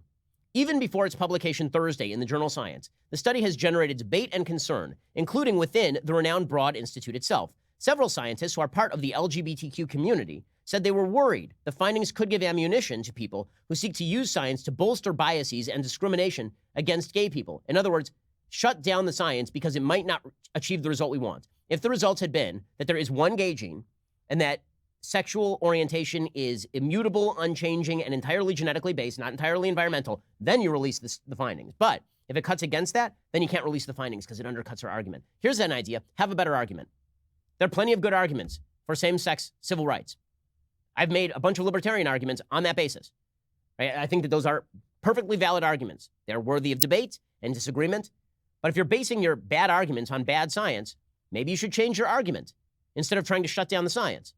[SPEAKER 1] Even before its publication Thursday in the journal Science, the study has generated debate and concern, including within the renowned Broad Institute itself. Several scientists who are part of the LGBTQ community said they were worried the findings could give ammunition to people who seek to use science to bolster biases and discrimination against gay people. In other words, shut down the science because it might not achieve the result we want. If the results had been that there is one gay gene and that sexual orientation is immutable, unchanging, and entirely genetically based, not entirely environmental, then you release the findings. But if it cuts against that, then you can't release the findings because it undercuts our argument. Here's an idea. Have a better argument. There are plenty of good arguments for same-sex civil rights. I've made a bunch of libertarian arguments on that basis. Right? I think that those are perfectly valid arguments. They're worthy of debate and disagreement. But if you're basing your bad arguments on bad science, maybe you should change your argument instead of trying to shut down the science.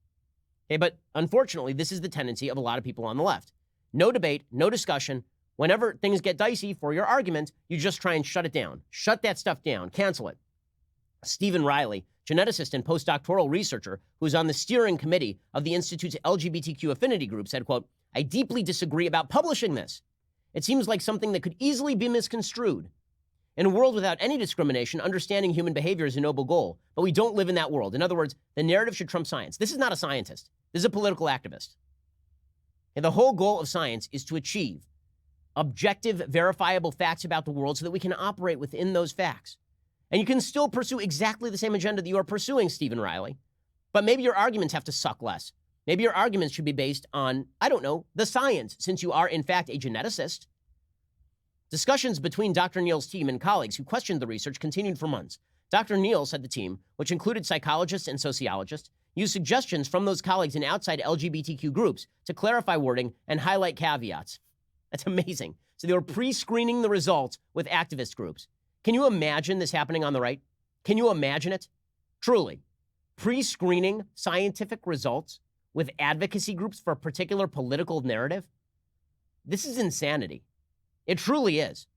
[SPEAKER 1] Okay, but unfortunately, this is the tendency of a lot of people on the left. No debate, no discussion. Whenever things get dicey for your argument, you just try and shut it down. Shut that stuff down. Cancel it. Stephen Riley, geneticist and postdoctoral researcher who's on the steering committee of the Institute's LGBTQ affinity group, said, quote, "I deeply disagree about publishing this. It seems like something that could easily be misconstrued. In a world without any discrimination, understanding human behavior is a noble goal, but we don't live in that world. In other words, the narrative should trump science." This is not a scientist. This is a political activist. And the whole goal of science is to achieve objective, verifiable facts about the world so that we can operate within those facts. And you can still pursue exactly the same agenda that you are pursuing, Stephen Riley. But maybe your arguments have to suck less. Maybe your arguments should be based on, I don't know, the science, since you are, in fact, a geneticist. Discussions between Dr. Neal's team and colleagues who questioned the research continued for months. Dr. Neal said the team, which included psychologists and sociologists, used suggestions from those colleagues in outside LGBTQ groups to clarify wording and highlight caveats. That's amazing. So they were pre-screening the results with activist groups. Can you imagine this happening on the right? Can you imagine it? Truly. Pre-screening scientific results with advocacy groups for a particular political narrative? This is insanity. It truly is.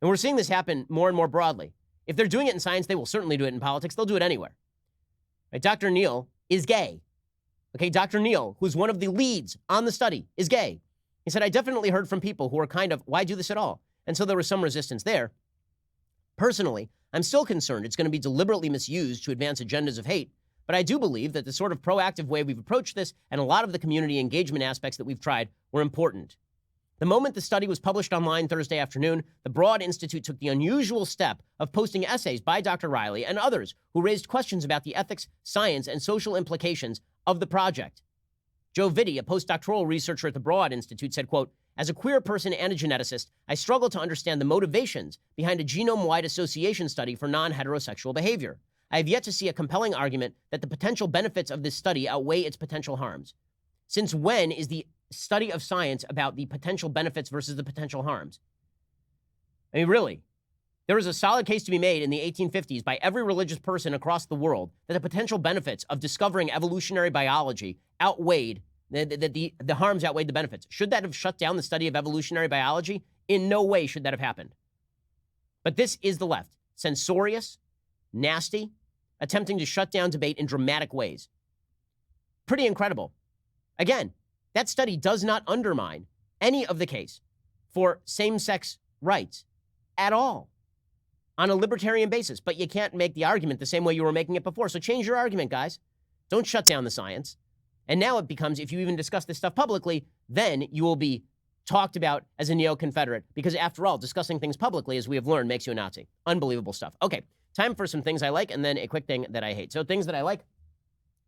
[SPEAKER 1] And we're seeing this happen more and more broadly. If they're doing it in science, they will certainly do it in politics. They'll do it anywhere. Right? Dr. Neal is gay. Okay, Dr. Neal, who's one of the leads on the study, is gay. He said, "I definitely heard from people who are kind of, why do this at all?" And so there was some resistance there. Personally, I'm still concerned it's going to be deliberately misused to advance agendas of hate, but I do believe that the sort of proactive way we've approached this and a lot of the community engagement aspects that we've tried were important. The moment the study was published online Thursday afternoon, the Broad Institute took the unusual step of posting essays by Dr. Riley and others who raised questions about the ethics, science, and social implications of the project. Joe Vitti, a postdoctoral researcher at the Broad Institute, said, quote, "As a queer person and a geneticist, I struggle to understand the motivations behind a genome-wide association study for non-heterosexual behavior. I have yet to see a compelling argument that the potential benefits of this study outweigh its potential harms. Since when is the study of science about the potential benefits versus the potential harms. I mean, really, there was a solid case to be made in the 1850s by every religious person across the world that the potential benefits of discovering evolutionary biology outweighed, the harms outweighed the benefits. Should that have shut down the study of evolutionary biology? In no way should that have happened. But this is the left, censorious, nasty, attempting to shut down debate in dramatic ways. Pretty incredible. Again, that study does not undermine any of the case for same-sex rights at all on a libertarian basis, but you can't make the argument the same way you were making it before. So change your argument, guys. Don't shut down the science. And now it becomes, if you even discuss this stuff publicly, then you will be talked about as a neo-Confederate, because after all, discussing things publicly, as we have learned, makes you a Nazi. Unbelievable stuff. Okay, time for some things I like, and then a quick thing that I hate. So things that I like,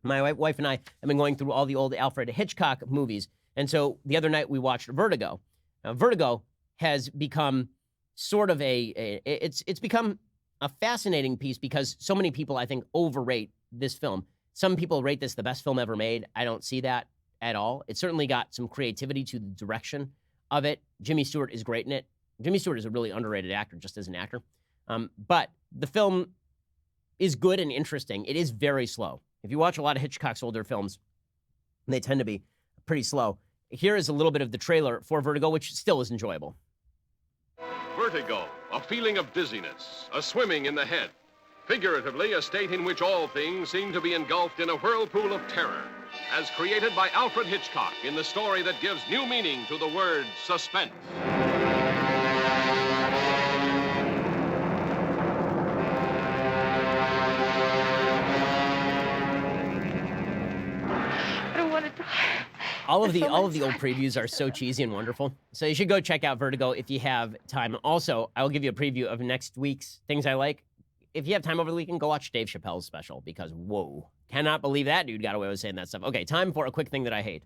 [SPEAKER 1] my wife and I have been going through all the old Alfred Hitchcock movies, and so the other night we watched Vertigo. Now, Vertigo has become sort of it's become a fascinating piece because so many people, I think, overrate this film. Some people rate this the best film ever made. I don't see that at all. It certainly got some creativity to the direction of it. Jimmy Stewart is great in it. Jimmy Stewart is a really underrated actor, just as an actor. But the film is good and interesting. It is very slow. If you watch a lot of Hitchcock's older films, they tend to be pretty slow. Here is a little bit of the trailer for Vertigo, which still is enjoyable.
[SPEAKER 3] Vertigo, a feeling of dizziness, a swimming in the head. Figuratively, a state in which all things seem to be engulfed in a whirlpool of terror, as created by Alfred Hitchcock in the story that gives new meaning to the word suspense.
[SPEAKER 4] I don't want to die.
[SPEAKER 1] All of the old previews are so cheesy and wonderful. So you should go check out Vertigo if you have time. Also, I will give you a preview of next week's things I like. If you have time over the weekend, go watch Dave Chappelle's special because, whoa, cannot believe that dude got away with saying that stuff. Okay, time for a quick thing that I hate.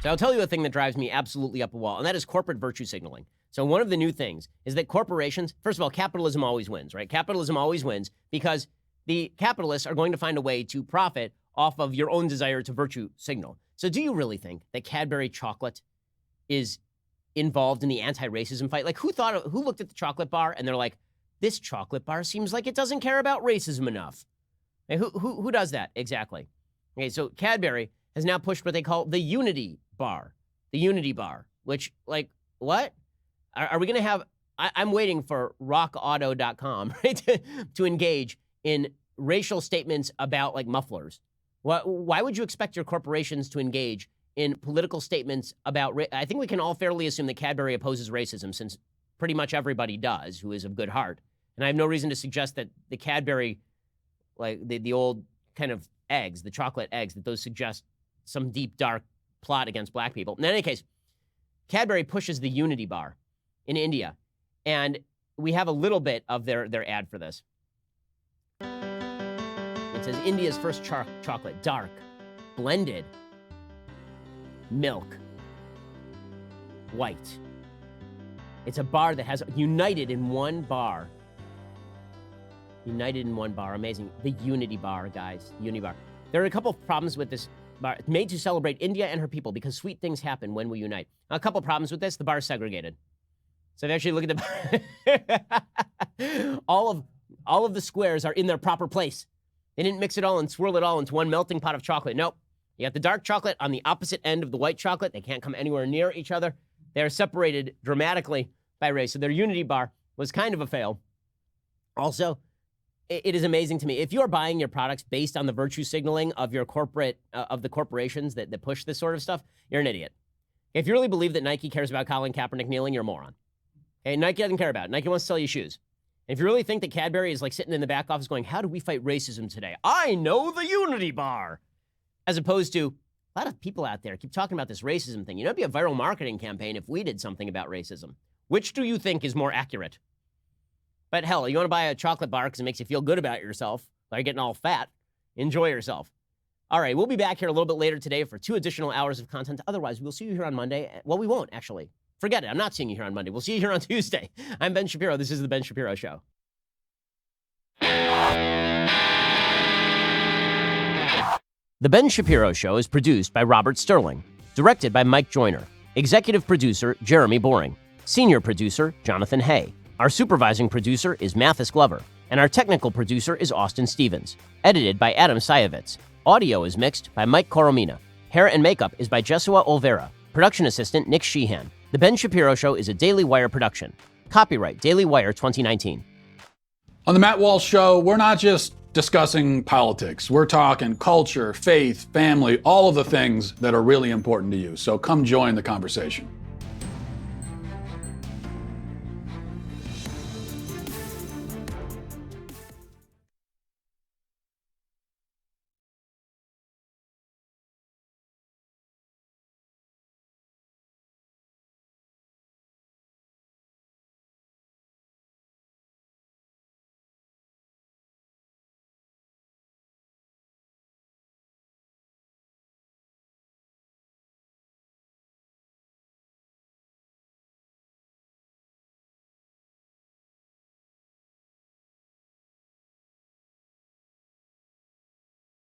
[SPEAKER 1] So I'll tell you a thing that drives me absolutely up a wall, and that is corporate virtue signaling. So one of the new things is that corporations, first of all, capitalism always wins, right? Capitalism always wins because the capitalists are going to find a way to profit off of your own desire to virtue signal. So do you really think that Cadbury chocolate is involved in the anti-racism fight? Like, who looked at the chocolate bar and they're like, this chocolate bar seems like it doesn't care about racism enough? And who does that exactly? Okay, so Cadbury has now pushed what they call the Unity Bar. The Unity Bar, which, like, what? Are we going to have, I'm waiting for rockauto.com, right, to engage in racial statements about, like, mufflers. Why would you expect your corporations to engage in political statements about, I think we can all fairly assume that Cadbury opposes racism, since pretty much everybody does who is of good heart. And I have no reason to suggest that the Cadbury, like the old kind of eggs, the chocolate eggs, that those suggest some deep, dark plot against black people. In any case, Cadbury pushes the Unity Bar in India. And we have a little bit of their ad for this. It says, India's first chocolate, dark, blended, milk, white. It's a bar that has united in one bar. United in one bar. Amazing. The Unity Bar, guys. Unity Bar. There are a couple of problems with this bar. It's made to celebrate India and her people because sweet things happen when we unite. A couple of problems with this. The bar is segregated. So if you actually look at the bar, all of the squares are in their proper place. They didn't mix it all and swirl it all into one melting pot of chocolate. Nope. You got the dark chocolate on the opposite end of the white chocolate. They can't come anywhere near each other. They're separated dramatically by race. So their Unity Bar was kind of a fail. Also, it is amazing to me. If you're buying your products based on the virtue signaling of your of the corporations that push this sort of stuff, you're an idiot. If you really believe that Nike cares about Colin Kaepernick kneeling, you're a moron. Okay, Nike doesn't care about it. Nike wants to sell you shoes. And if you really think that Cadbury is like sitting in the back office going, how do we fight racism today? I know the Unity Bar. As opposed to, a lot of people out there keep talking about this racism thing. You know, it'd be a viral marketing campaign if we did something about racism. Which do you think is more accurate? But hell, you want to buy a chocolate bar because it makes you feel good about yourself, like getting all fat. Enjoy yourself. All right, we'll be back here a little bit later today for 2 additional hours of content. Otherwise, we'll see you here on Monday. Well, we won't, actually. Forget it. I'm not seeing you here on Monday. We'll see you here on Tuesday. I'm Ben Shapiro. This is The Ben Shapiro Show. The Ben Shapiro Show is produced by Robert Sterling, directed by Mike Joyner, executive producer Jeremy Boring, senior producer Jonathan Hay. Our supervising producer is Mathis Glover, and our technical producer is Austin Stevens, edited by Adam Sayevitz. Audio is mixed by Mike Coromina. Hair and makeup is by Jesua Olvera. Production assistant Nick Sheehan. The Ben Shapiro Show is a Daily Wire production. Copyright Daily Wire 2019.
[SPEAKER 4] On the Matt Walsh Show, we're not just discussing politics. We're talking culture, faith, family, all of the things that are really important to you. So come join the conversation.